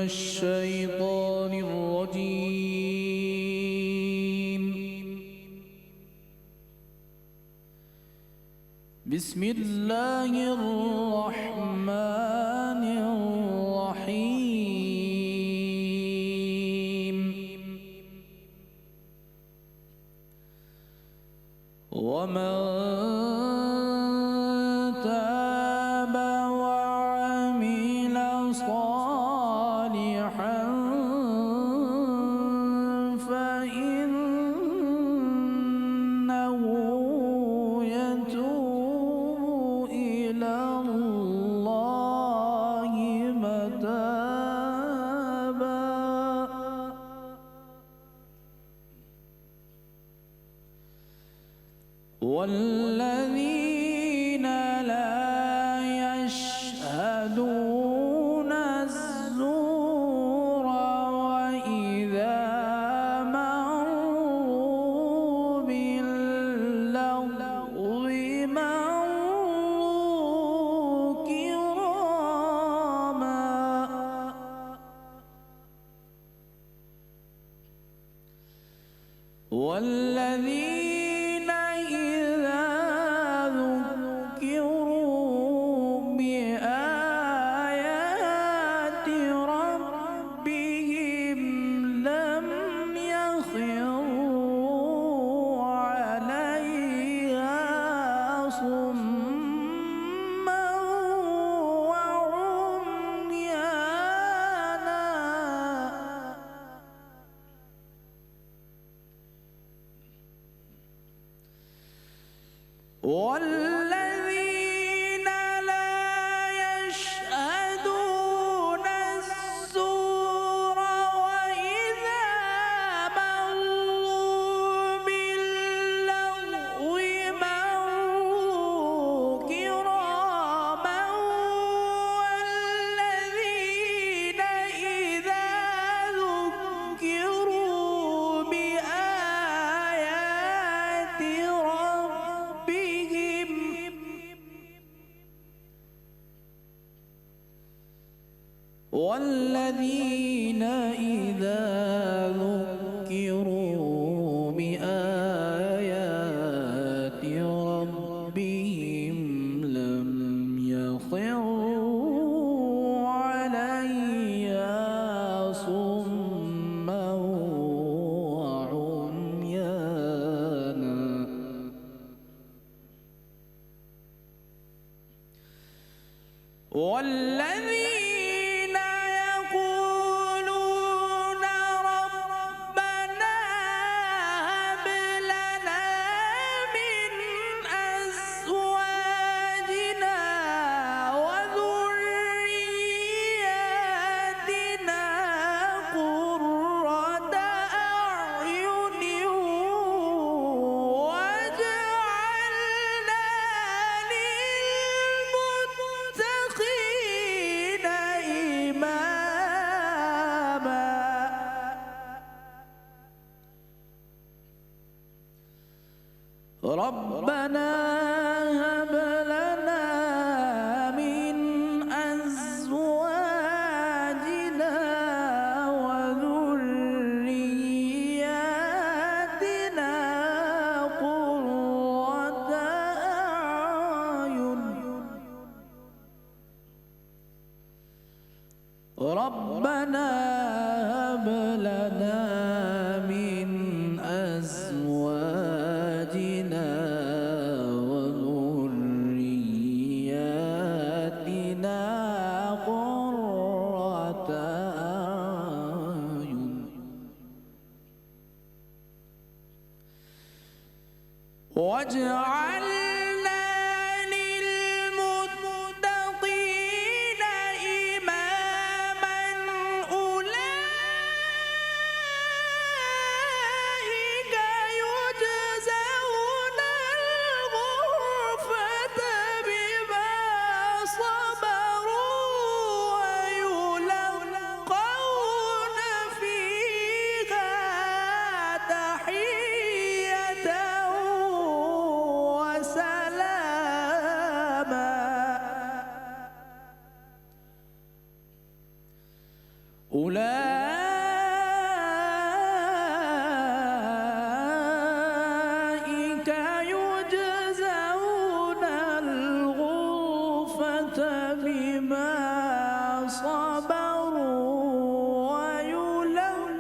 الشيطان الرجيم. بسم الله الرحمن الرحيم. ومن تاب وعمل صالحا فإنه يتوب إلى الله متابا. والذين لا يشهدون الزور وإذا مروا باللغو مروا كراما. والذين إذا ذكروا بآيات ربهم لم يخروا عليها صما وعميانا. والذين لا يشهدون الزور وإذا مروا باللغو مروا كراما. والذين إذا ذكروا بآيات ربهم والذين إذا ذكروا بآيات ربهم لم يخروا عليها صما وعميانا. والذين يقولون ربنا هب لنا من أزواجنا وذرياتنا قرة أعين واجعلنا للمتقين إماما. ربنا هب لنا من أزواجنا وذرياتنا قرة أعين. ربنا هب لنا من أزواجنا وذرياتنا قرة أعين واجعلنا للمتقين إماما. أولئك يجزون الغرفة بما صبروا ويلقون فيها تحية وسلاما. أولئك يجزون الغرفة بما صبروا ويلقون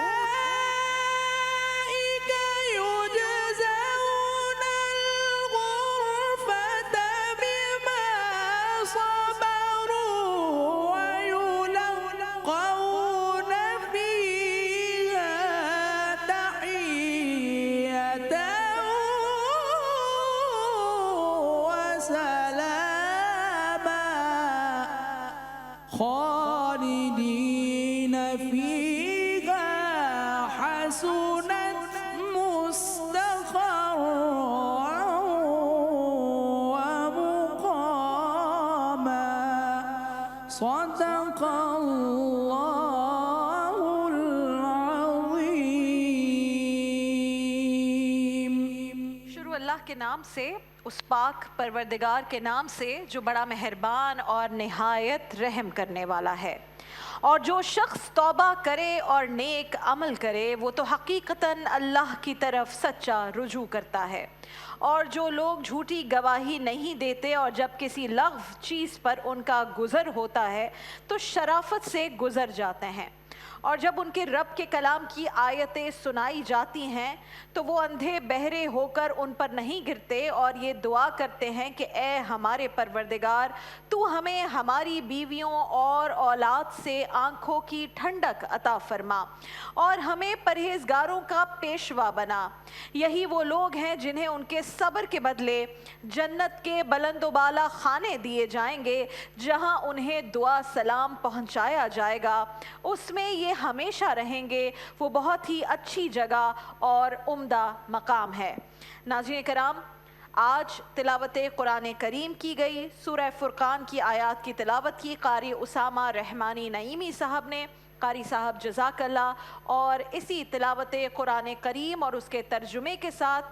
أولئك يجزون الغرفة بما صبروا ويلقون فيها تحية وسلاما خالدين فيها حسنت مستقرا ومقاما صدق الله العظيم. شروع اللہ کے نام سے، اس پاک پروردگار کے نام سے جو بڑا مہربان اور نہایت رحم کرنے والا ہے. اور جو شخص توبہ کرے اور نیک عمل کرے وہ تو حقیقتاً اللہ کی طرف سچا رجوع کرتا ہے. اور جو لوگ جھوٹی گواہی نہیں دیتے اور جب کسی لغو چیز پر ان کا گزر ہوتا ہے تو شرافت سے گزر جاتے ہیں. اور جب ان کے رب کے کلام کی آیتیں سنائی جاتی ہیں تو وہ اندھے بہرے ہو کر ان پر نہیں گرتے اور یہ دعا کرتے ہیں کہ اے ہمارے پروردگار تو ہمیں ہماری بیویوں اور اولاد سے آنکھوں کی ٹھنڈک عطا فرما اور ہمیں پرہیزگاروں کا پیشوا بنا. یہی وہ لوگ ہیں جنہیں ان کے صبر کے بدلے جنت کے بلند و بالا خانے دیے جائیں گے جہاں انہیں دعا سلام پہنچایا جائے گا. اس میں یہ ہمیشہ رہیں گے. وہ بہت ہی اچھی جگہ اور عمدہ مقام ہے. ناظرین کرام، آج تلاوت قرآن کریم کی گئی. سورہ فرقان کی آیات کی تلاوت کی قاری اسامہ رحمانی نعیمی صاحب نے. قاری صاحب جزاک اللہ. اور اسی تلاوت قرآن کریم اور اس کے ترجمے کے ساتھ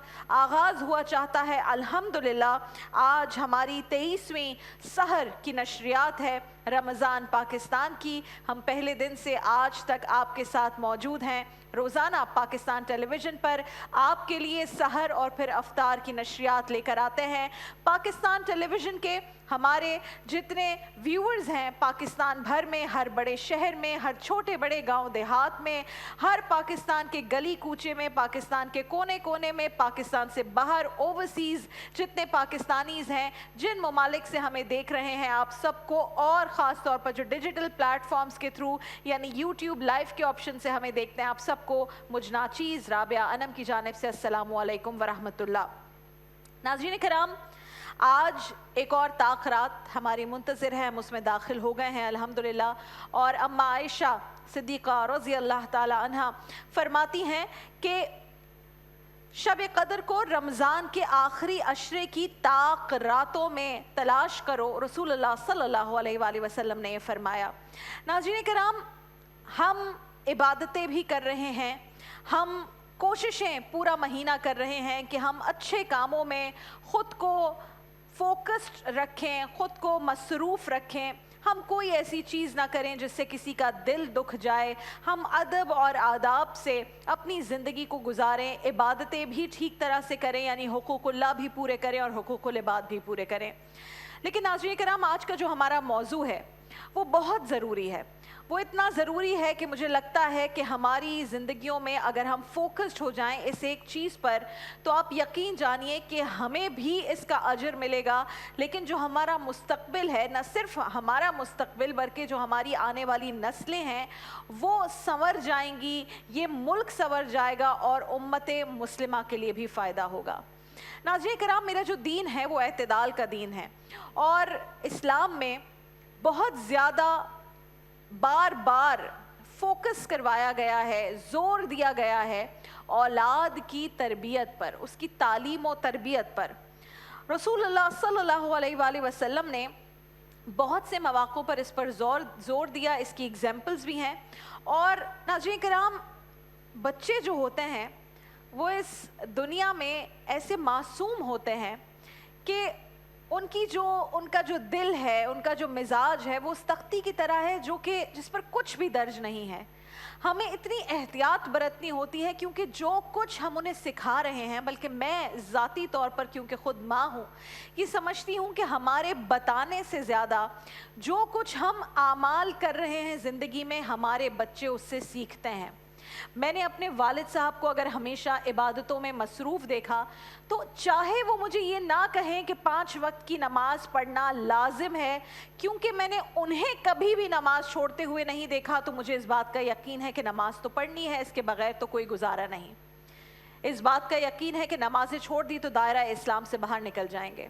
آغاز ہوا چاہتا ہے الحمدللہ. آج ہماری 23ویں سحر کی نشریات ہے رمضان پاکستان کی. ہم پہلے دن سے آج تک آپ کے ساتھ موجود ہیں. روزانہ پاکستان ٹیلی ویژن پر آپ کے لیے سحر اور پھر افطار کی نشریات لے کر آتے ہیں. پاکستان ٹیلی ویژن کے ہمارے جتنے ویورز ہیں پاکستان بھر میں، ہر بڑے شہر میں، ہر چھوٹے بڑے گاؤں دیہات میں، ہر پاکستان کے گلی کوچے میں، پاکستان کے کونے کونے میں، پاکستان سے باہر اوورسیز جتنے پاکستانیز ہیں جن ممالک سے ہمیں دیکھ رہے ہیں، آپ سب کو، اور خاص طور پر جو ڈیجیٹل پلیٹ فارمز کے تھرو یعنی یوٹیوب لائیو کے آپشن سے ہمیں دیکھتے ہیں، آپ سب کو مجھ ناچیز رابعہ انم کی جانب سے السلام علیکم ورحمۃ اللہ. ناظرین کرام، آج ایک اور تاخرات ہماری منتظر ہے. ہم اس میں داخل ہو گئے ہیں الحمدللہ. اور اما عائشہ صدیقہ رضی اللہ تعالی عنہ فرماتی ہیں کہ شب قدر کو رمضان کے آخری عشرے کی طاق راتوں میں تلاش کرو. رسول اللہ صلی اللہ علیہ وآلہ وسلم نے یہ فرمایا. ناظرین کرام، ہم عبادتیں بھی کر رہے ہیں، ہم کوششیں پورا مہینہ کر رہے ہیں کہ ہم اچھے کاموں میں خود کو فوکسڈ رکھیں، خود کو مصروف رکھیں. ہم کوئی ایسی چیز نہ کریں جس سے کسی کا دل دکھ جائے. ہم ادب اور آداب سے اپنی زندگی کو گزاریں. عبادتیں بھی ٹھیک طرح سے کریں، یعنی حقوق اللہ بھی پورے کریں اور حقوق العباد بھی پورے کریں. لیکن ناظرین کرام، آج کا جو ہمارا موضوع ہے وہ بہت ضروری ہے. وہ اتنا ضروری ہے کہ مجھے لگتا ہے کہ ہماری زندگیوں میں اگر ہم فوکسڈ ہو جائیں اس ایک چیز پر تو آپ یقین جانیے کہ ہمیں بھی اس کا اجر ملے گا. لیکن جو ہمارا مستقبل ہے، نہ صرف ہمارا مستقبل بلکہ جو ہماری آنے والی نسلیں ہیں وہ سنور جائیں گی، یہ ملک سنور جائے گا اور امت مسلمہ کے لیے بھی فائدہ ہوگا. ناظرین کرام، میرا جو دین ہے وہ اعتدال کا دین ہے، اور اسلام میں بہت زیادہ بار بار فوکس کروایا گیا ہے، زور دیا گیا ہے اولاد کی تربیت پر، اس کی تعلیم و تربیت پر. رسول اللہ صلی اللہ علیہ وآلہ وسلم نے بہت سے مواقع پر اس پر زور دیا. اس کی ایگزامپلز بھی ہیں. اور ناظرین کرام، بچے جو ہوتے ہیں وہ اس دنیا میں ایسے معصوم ہوتے ہیں کہ ان کا جو دل ہے، ان کا جو مزاج ہے وہ اس تختی کی طرح ہے جس پر کچھ بھی درج نہیں ہے۔ ہمیں اتنی احتیاط برتنی ہوتی ہے کیونکہ جو کچھ ہم انہیں سکھا رہے ہیں، بلکہ میں ذاتی طور پر کیونکہ خود ماں ہوں، یہ سمجھتی ہوں کہ ہمارے بتانے سے زیادہ جو کچھ ہم اعمال کر رہے ہیں زندگی میں، ہمارے بچے اس سے سیکھتے ہیں۔ میں نے اپنے والد صاحب کو اگر ہمیشہ عبادتوں میں مصروف دیکھا تو چاہے وہ مجھے یہ نہ کہیں کہ 5 وقت کی نماز پڑھنا لازم ہے، کیونکہ میں نے انہیں کبھی بھی نماز چھوڑتے ہوئے نہیں دیکھا، تو مجھے اس بات کا یقین ہے کہ نماز تو پڑھنی ہے، اس کے بغیر تو کوئی گزارا نہیں۔ اس بات کا یقین ہے کہ نمازیں چھوڑ دی تو دائرہ اسلام سے باہر نکل جائیں گے۔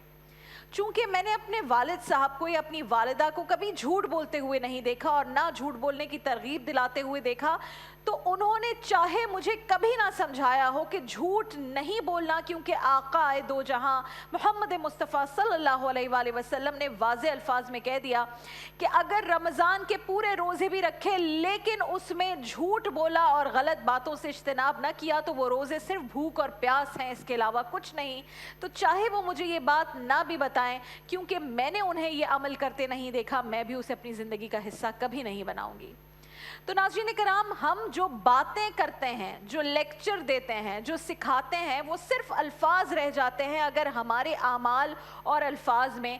چونکہ میں نے اپنے والد صاحب کو یا اپنی والدہ کو کبھی جھوٹ بولتے ہوئے نہیں دیکھا اور نہ جھوٹ بولنے کی ترغیب دلاتے ہوئے دیکھا، تو انہوں نے چاہے مجھے کبھی نہ سمجھایا ہو کہ جھوٹ نہیں بولنا، کیونکہ آقا دو جہاں محمد مصطفیٰ صلی اللہ علیہ وآلہ وسلم نے واضح الفاظ میں کہہ دیا کہ اگر رمضان کے پورے روزے بھی رکھے لیکن اس میں جھوٹ بولا اور غلط باتوں سے اجتناب نہ کیا تو وہ روزے صرف بھوک اور پیاس ہیں، اس کے علاوہ کچھ نہیں۔ تو چاہے وہ مجھے یہ بات نہ بھی بتائیں، کیونکہ میں نے انہیں یہ عمل کرتے نہیں دیکھا، میں بھی اسے اپنی زندگی کا حصہ کبھی نہیں بناؤں گی۔ تو ناظرین کرام، ہم جو باتیں کرتے ہیں، جو لیکچر دیتے ہیں، جو سکھاتے ہیں، وہ صرف الفاظ رہ جاتے ہیں اگر ہمارے اعمال اور الفاظ میں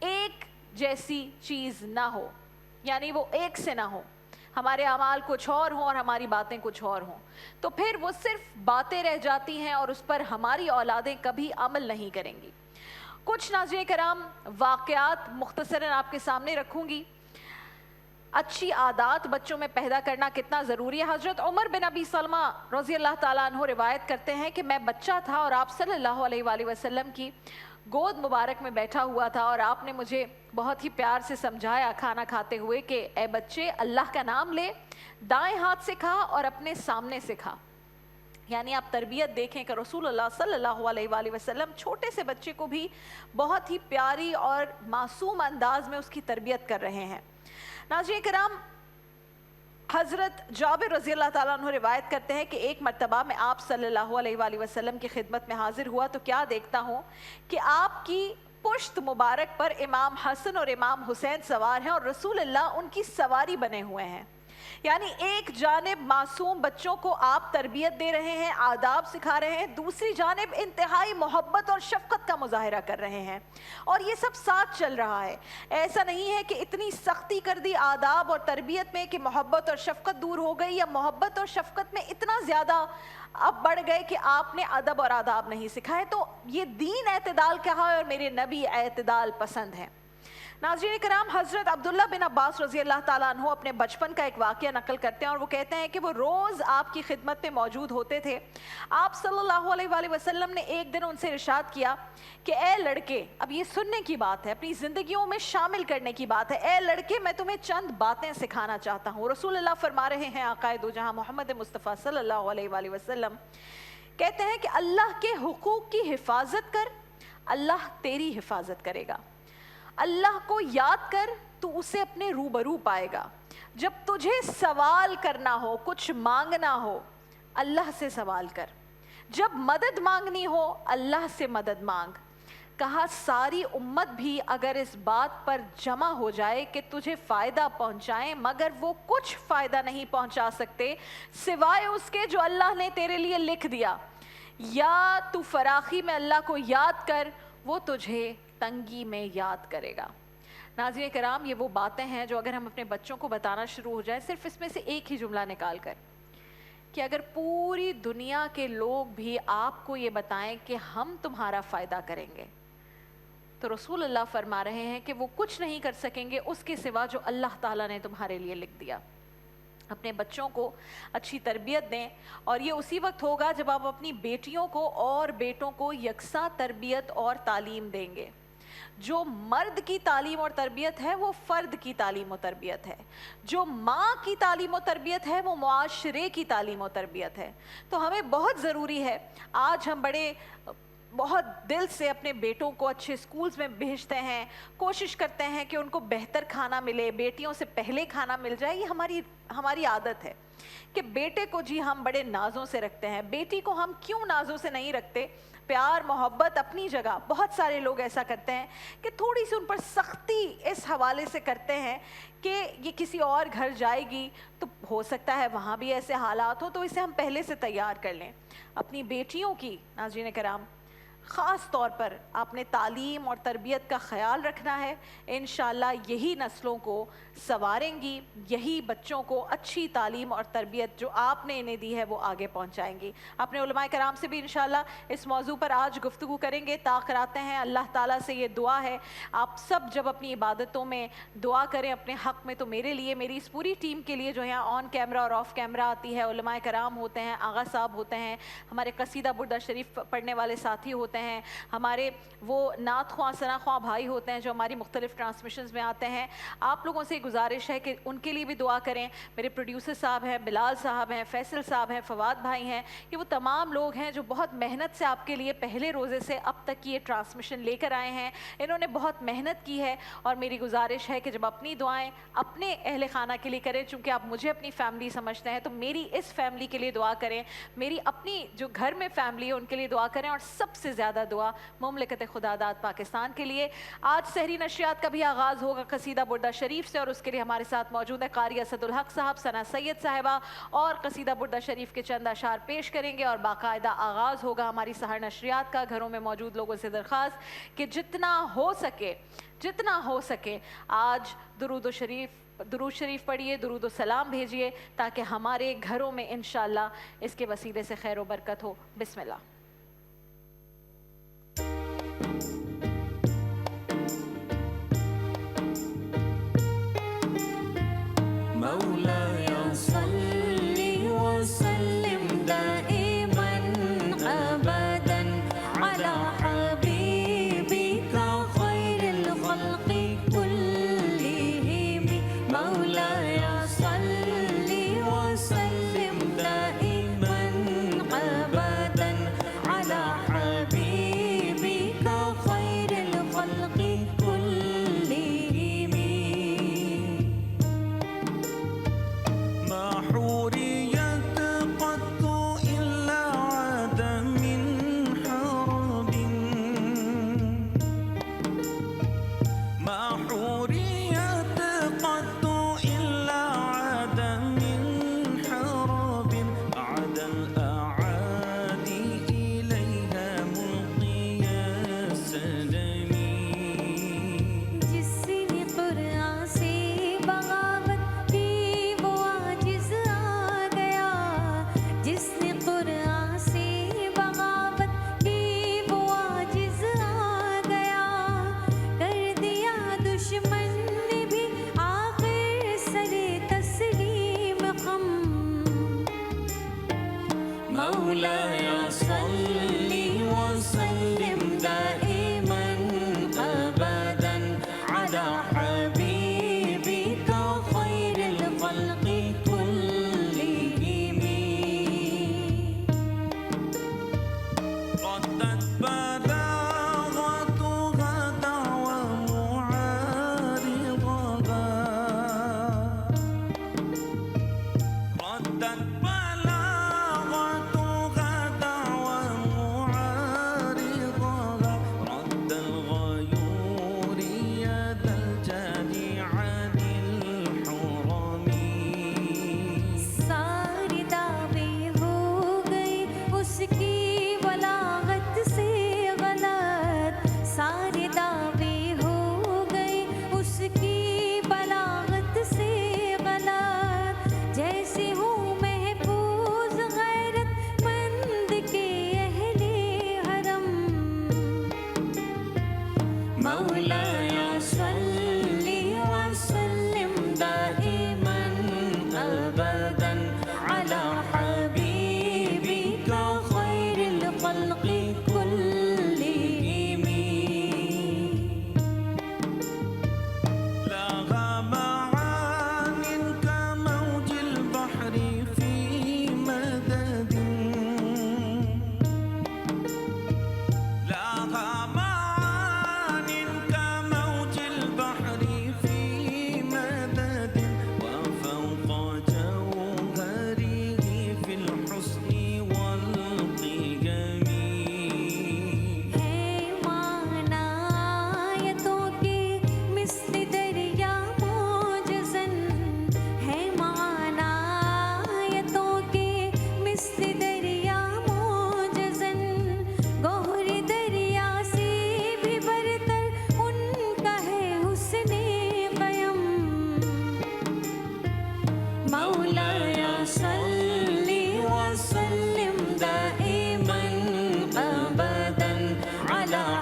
ایک جیسی چیز نہ ہو، یعنی وہ ایک سے نہ ہو، ہمارے اعمال کچھ اور ہوں اور ہماری باتیں کچھ اور ہوں، تو پھر وہ صرف باتیں رہ جاتی ہیں اور اس پر ہماری اولادیں کبھی عمل نہیں کریں گی۔ کچھ ناظرین کرام واقعات مختصراً آپ کے سامنے رکھوں گی۔ اچھی عادات بچوں میں پیدا کرنا کتنا ضروری ہے۔ حضرت عمر بن ابی سلمہ رضی اللہ تعالیٰ عنہ روایت کرتے ہیں کہ میں بچہ تھا اور آپ صلی اللہ علیہ وآلہ وسلم کی گود مبارک میں بیٹھا ہوا تھا، اور آپ نے مجھے بہت ہی پیار سے سمجھایا کھانا کھاتے ہوئے کہ اے بچے، اللہ کا نام لے، دائیں ہاتھ سے کھا اور اپنے سامنے سے کھا۔ یعنی آپ تربیت دیکھیں کہ رسول اللہ صلی اللہ علیہ وآلہ وسلم چھوٹے سے بچے کو بھی بہت ہی پیاری اور معصوم انداز میں اس کی تربیت کر رہے ہیں۔ ناظرین کرام، حضرت جابر رضی اللہ تعالیٰ عنہ روایت کرتے ہیں کہ ایک مرتبہ میں آپ صلی اللہ علیہ وآلہ وسلم کی خدمت میں حاضر ہوا تو کیا دیکھتا ہوں کہ آپ کی پشت مبارک پر امام حسن اور امام حسین سوار ہیں اور رسول اللہ ان کی سواری بنے ہوئے ہیں۔ یعنی ایک جانب معصوم بچوں کو آپ تربیت دے رہے ہیں، آداب سکھا رہے ہیں، دوسری جانب انتہائی محبت اور شفقت کا مظاہرہ کر رہے ہیں، اور یہ سب ساتھ چل رہا ہے۔ ایسا نہیں ہے کہ اتنی سختی کر دی آداب اور تربیت میں کہ محبت اور شفقت دور ہو گئی، یا محبت اور شفقت میں اتنا زیادہ اب بڑھ گئے کہ آپ نے ادب اور آداب نہیں سکھائے۔ تو یہ دین اعتدال کہا ہے اور میرے نبی اعتدال پسند ہیں۔ ناظرین کرام، حضرت عبداللہ بن عباس رضی اللہ تعالیٰ عنہ اپنے بچپن کا ایک واقعہ نقل کرتے ہیں اور وہ کہتے ہیں کہ وہ روز آپ کی خدمت میں موجود ہوتے تھے۔ آپ صلی اللہ علیہ وآلہ وسلم نے ایک دن ان سے ارشاد کیا کہ اے لڑکے، اب یہ سننے کی بات ہے، اپنی زندگیوں میں شامل کرنے کی بات ہے، اے لڑکے میں تمہیں چند باتیں سکھانا چاہتا ہوں۔ رسول اللہ فرما رہے ہیں، آقا دو جہاں محمد مصطفیٰ صلی اللہ علیہ وآلہ وسلم کہتے ہیں کہ اللہ کے حقوق کی حفاظت کر، اللہ تیری حفاظت کرے گا۔ اللہ کو یاد کر تو اسے اپنے روبرو پائے گا۔ جب تجھے سوال کرنا ہو، کچھ مانگنا ہو، اللہ سے سوال کر۔ جب مدد مانگنی ہو، اللہ سے مدد مانگ۔ کہا ساری امت بھی اگر اس بات پر جمع ہو جائے کہ تجھے فائدہ پہنچائیں مگر وہ کچھ فائدہ نہیں پہنچا سکتے سوائے اس کے جو اللہ نے تیرے لیے لکھ دیا، یا تو فراخی میں اللہ کو یاد کر، وہ تجھے تنگی میں یاد کرے گا۔ ناظرین کرام، یہ وہ باتیں ہیں جو اگر ہم اپنے بچوں کو بتانا شروع ہو جائیں، صرف اس میں سے ایک ہی جملہ نکال کر، کہ اگر پوری دنیا کے لوگ بھی آپ کو یہ بتائیں کہ ہم تمہارا فائدہ کریں گے، تو رسول اللہ فرما رہے ہیں کہ وہ کچھ نہیں کر سکیں گے اس کے سوا جو اللہ تعالیٰ نے تمہارے لیے لکھ دیا۔ اپنے بچوں کو اچھی تربیت دیں، اور یہ اسی وقت ہوگا جب آپ اپنی بیٹیوں کو اور بیٹوں کو یکساں تربیت اور تعلیم دیں گے۔ جو مرد کی تعلیم اور تربیت ہے وہ فرد کی تعلیم و تربیت ہے، جو ماں کی تعلیم و تربیت ہے وہ معاشرے کی تعلیم و تربیت ہے۔ تو ہمیں بہت ضروری ہے، آج ہم بڑے بہت دل سے اپنے بیٹوں کو اچھے اسکولز میں بھیجتے ہیں, کوشش کرتے ہیں کہ ان کو بہتر کھانا ملے, بیٹیوں سے پہلے کھانا مل جائے. یہ ہماری عادت ہے کہ بیٹے کو جی ہم بڑے نازوں سے رکھتے ہیں, بیٹی کو ہم کیوں نازوں سے نہیں رکھتے. پیار محبت اپنی جگہ, بہت سارے لوگ ایسا کرتے ہیں کہ تھوڑی سی ان پر سختی اس حوالے سے کرتے ہیں کہ یہ کسی اور گھر جائے گی تو ہو سکتا ہے وہاں بھی ایسے حالات ہوں, تو اسے ہم پہلے سے تیار کر لیں. اپنی بیٹیوں کی ناظرین کرام خاص طور پر آپ نے تعلیم اور تربیت کا خیال رکھنا ہے. انشاءاللہ یہی نسلوں کو سنواریں گی, یہی بچوں کو اچھی تعلیم اور تربیت جو آپ نے انہیں دی ہے وہ آگے پہنچائیں گی. اپنے علماء کرام سے بھی انشاءاللہ اس موضوع پر آج گفتگو کریں گے. تاخراتے ہیں, اللہ تعالیٰ سے یہ دعا ہے آپ سب جب اپنی عبادتوں میں دعا کریں اپنے حق میں, تو میرے لیے, میری اس پوری ٹیم کے لیے جو یہاں آن کیمرہ اور آف کیمرہ آتی ہے, علماء کرام ہوتے ہیں, آغا صاحب ہوتے ہیں, ہمارے قصیدہ بردہ شریف پڑھنے والے ساتھی ہوتے ہیں, ہمارے وہ نعت خواں ثنا خواں بھائی ہوتے ہیں جو ہماری مختلف ٹرانسمیشنز میں آتے ہیں, آپ لوگوں سے گزارش ہے کہ ان کے لیے بھی دعا کریں. میرے پروڈیوسر صاحب ہیں, بلال صاحب ہیں, فیصل صاحب ہیں, فواد بھائی ہیں, یہ وہ تمام لوگ ہیں جو بہت محنت سے آپ کے لیے پہلے روزے سے اب تک یہ ٹرانسمیشن لے کر آئے ہیں. انہوں نے بہت محنت کی ہے اور میری گزارش ہے کہ جب اپنی دعائیں اپنے اہل خانہ کے لیے کریں, چونکہ آپ مجھے اپنی فیملی سمجھتے ہیں, تو میری اس فیملی کے لیے دعا کریں, میری اپنی جو گھر میں فیملی ہے ان کے لیے دعا کریں, اور سب سے زیادہ دعا مملکت خداداد پاکستان کے لیے. آج سحری نشریات کا بھی آغاز ہوگا قصیدہ بردہ شریف سے, اور اس کے لیے ہمارے ساتھ موجود ہے قاری اسد الحق صاحب, ثنا سید صاحبہ, اور قصیدہ بردہ شریف کے چند اشعار پیش کریں گے, اور باقاعدہ آغاز ہوگا ہماری سحر نشریات کا. گھروں میں موجود لوگوں سے درخواست کہ جتنا ہو سکے آج درود شریف پڑھیے, درود و سلام بھیجیے, تاکہ ہمارے گھروں میں انشاءاللہ اس کے وسیلے سے خیر و برکت ہو. بسم اللہ. مولاي صل وسلم دائما أبدا على حبيبك خير الخلق كلهم. مولاي صل وسلم دائما أبدا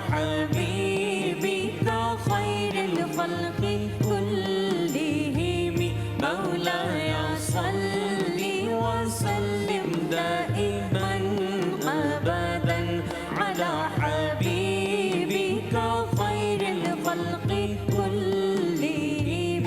حبيبك خير الخلق كلهم مولاي صل وسلم دائما أبدا على حبيبك خير الخلق كلهم.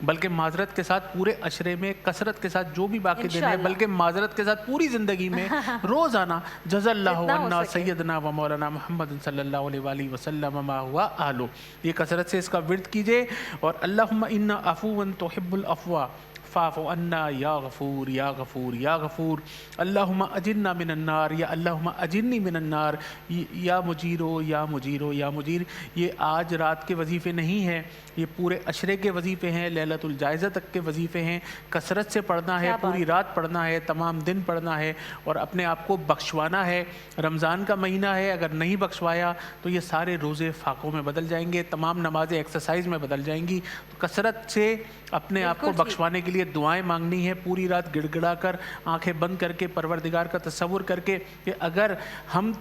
بلکہ معذرت کے ساتھ پورے عشرے میں کثرت کے ساتھ جو بھی باقی دن ہے، انشاءاللہ۔ بلکہ معذرت کے ساتھ پوری زندگی میں روزانہ جزا اللہ جتنا ہو عنا سکے۔ سیدنا و مولانا محمد صلی اللہ علیہ وآلہ وسلم ما ہوا آلو، یہ کثرت سے اس کا ورد کیجئے۔ اور اللہم انا عفو تحب العفو فاعف عنا یا غفور یا غفور یا غفور، اللہم اجرنا من النار، یا اللہم اجرنی من النار، یا مجیرو یا مجیرو یا مجیر۔ یہ آج رات کے وظیفے نہیں ہیں، یہ پورے عشرے کے وظیفے ہیں، لیلۃ الجائزہ تک کے وظیفے ہیں۔ کثرت سے پڑھنا ہے، پوری رات پڑھنا ہے، تمام دن پڑھنا ہے، اور اپنے آپ کو بخشوانا ہے۔ رمضان کا مہینہ ہے، اگر نہیں بخشوایا تو یہ سارے روزے فاقوں میں بدل جائیں گے، تمام نمازیں ایکسرسائز میں بدل جائیں گی۔ تو کثرت سے اپنے آپ کو بخشوانے کے لیے دعائیں مانگنی ہے، پوری رات گڑ گڑا کر، آنکھیں بند کر کے، پروردگار کا تصور کر کے کہ اگر ہم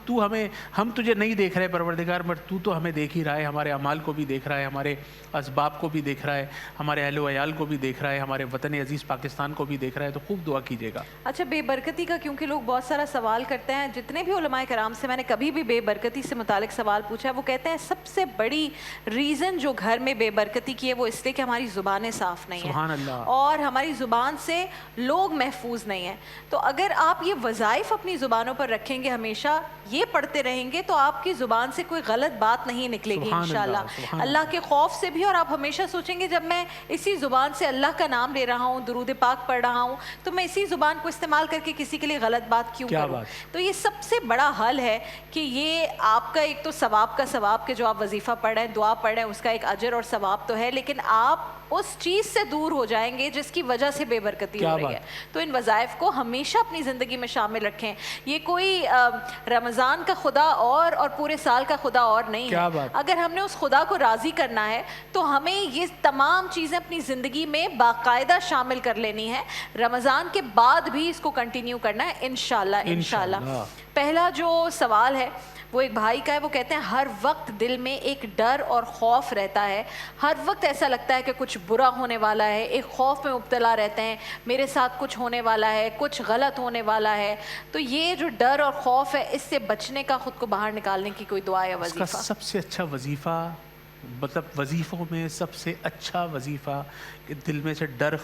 تجھے نہیں دیکھ رہے پروردگار، مگر تو ہمیں دیکھ ہی رہا ہے، ہمارے اعمال کو بھی دیکھ رہا ہے، ہمارے اسباب کو بھی دیکھ رہا ہے، ہمارے اہل و عیال کو بھی دیکھ رہا ہے، ہمارے وطن عزیز پاکستان کو بھی دیکھ رہا ہے، تو خوب دعا کیجیے گا۔ اچھا، بے برکتی کا کیونکہ لوگ بہت سارا سوال کرتے ہیں، جتنے بھی علماء کرام سے میں نے کبھی بھی بے برکتی سے متعلق سوال پوچھا ہے، وہ کہتے ہیں سب سے بڑی ریزن جو گھر میں بے برکتی کی ہے وہ اس لیے کہ ہماری زبانیں صاف نہیں ہیں، سبحان اللہ، اور ہماری زبان سے لوگ محفوظ نہیں ہیں۔ تو اگر آپ یہ وظائف اپنی زبانوں پر رکھیں گے، ہمیشہ یہ پڑھتے رہیں گے، تو آپ کی زبان سے کوئی غلط بات نہیں نکلے گی انشاءاللہ، اللہ کے خوف سے بھی۔ اور آپ ہمیشہ سوچیں گے جب میں اسی زبان سے اللہ کا نام لے رہا ہوں، درود پاک پڑھ رہا ہوں، تو میں اسی زبان کو استعمال کر کے کسی کے لیے غلط بات کیوں کروں؟ تو یہ سب سے بڑا حل ہے کہ یہ آپ کا ایک تو ثواب کا ثواب، کہ جو آپ وظیفہ پڑھ رہے ہیں، دعا پڑھ رہے ہیں، اس کا ایک اجر اور ثواب تو ہے، لیکن آپ اس چیز سے دور ہو جائیں گے جس کی وجہ سے بے برکتی ہو رہی ہے۔ تو ان وظائف کو ہمیشہ اپنی زندگی میں شامل رکھیں۔ یہ کوئی رمضان کا خدا اور پورے سال کا خدا اور نہیں ہے۔ اگر ہم نے اس خدا کو راضی کرنا ہے تو ہمیں یہ تمام چیزیں اپنی زندگی میں باقاعدہ شامل کر لینی ہے، رمضان کے بعد بھی اس کو کنٹینیو کرنا ہے انشاءاللہ انشاءاللہ۔ پہلا جو سوال ہے وہ ایک بھائی کا ہے، وہ کہتے ہیں ہر وقت دل میں ایک ڈر اور خوف رہتا ہے، ہر وقت ایسا لگتا ہے کہ کچھ برا ہونے والا ہے، ایک خوف میں مبتلا رہتے ہیں، میرے ساتھ کچھ ہونے والا ہے، کچھ غلط ہونے والا ہے۔ تو یہ جو ڈر اور خوف ہے، اس سے بچنے کا، خود کو باہر نکالنے کی کوئی دعا یا وظیفہ؟ اس کا سب سے اچھا وظیفہ، مطلب وظیفوں میں سب سے اچھا وظیفہ کہ دل میں سے ڈر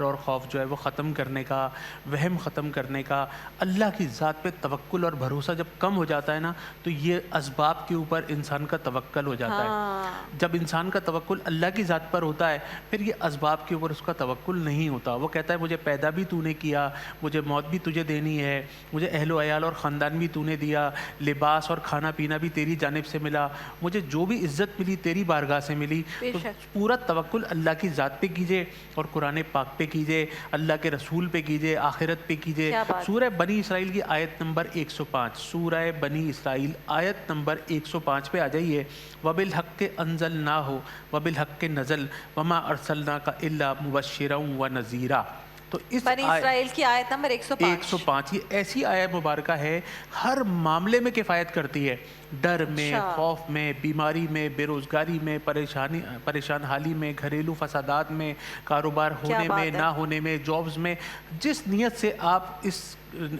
اور خوف جو ہے وہ ختم کرنے کا، وہم ختم کرنے کا، اللہ کی ذات پہ توکل اور بھروسہ جب کم ہو جاتا ہے نا، تو یہ اسباب کے اوپر انسان کا توکل ہو جاتا ہے۔ جب انسان کا توکل اللہ کی ذات پر ہوتا ہے، پھر یہ اسباب کے اوپر اس کا توکل نہیں ہوتا۔ وہ کہتا ہے مجھے پیدا بھی تو نے کیا، مجھے موت بھی تجھے دینی ہے، مجھے اہل و عیال اور خاندان بھی تو نے دیا، لباس اور کھانا پینا بھی تیری جانب سے ملا، مجھے جو بھی عزت ملی تیری بارگاہ سے ملی۔ تو پورا توکل اللہ کی ذات پہ کیجئے، اور قرآن پاک پہ کیجئے، اللہ کے رسول پہ کیجئے، آخرت پہ کیجئے۔ سورہ بنی اسرائیل کی آیت نمبر 105، سورہ بنی اسرائیل آیت نمبر 105 پہ آ جائیے۔ وَبِالْحَقِّ أَنزَلْنَاهُ وَبِالْحَقِّ نَزَلَ وَمَا أَرْسَلْنَاكَ إِلَّا مُبَشِّرًا وَنَذِيرًا۔ تو اس بنی اسرائیل کی آیت نمبر 105 یہ ایسی آیت مبارکہ ہے، ہر معاملے میں کفایت کرتی ہے، ڈر میں، خوف میں، بیماری میں، بے روزگاری میں، پریشان حالی میں، گھریلو فسادات میں، کاروبار ہونے میں، نہ ہونے میں، جابز میں۔ جس نیت سے آپ اس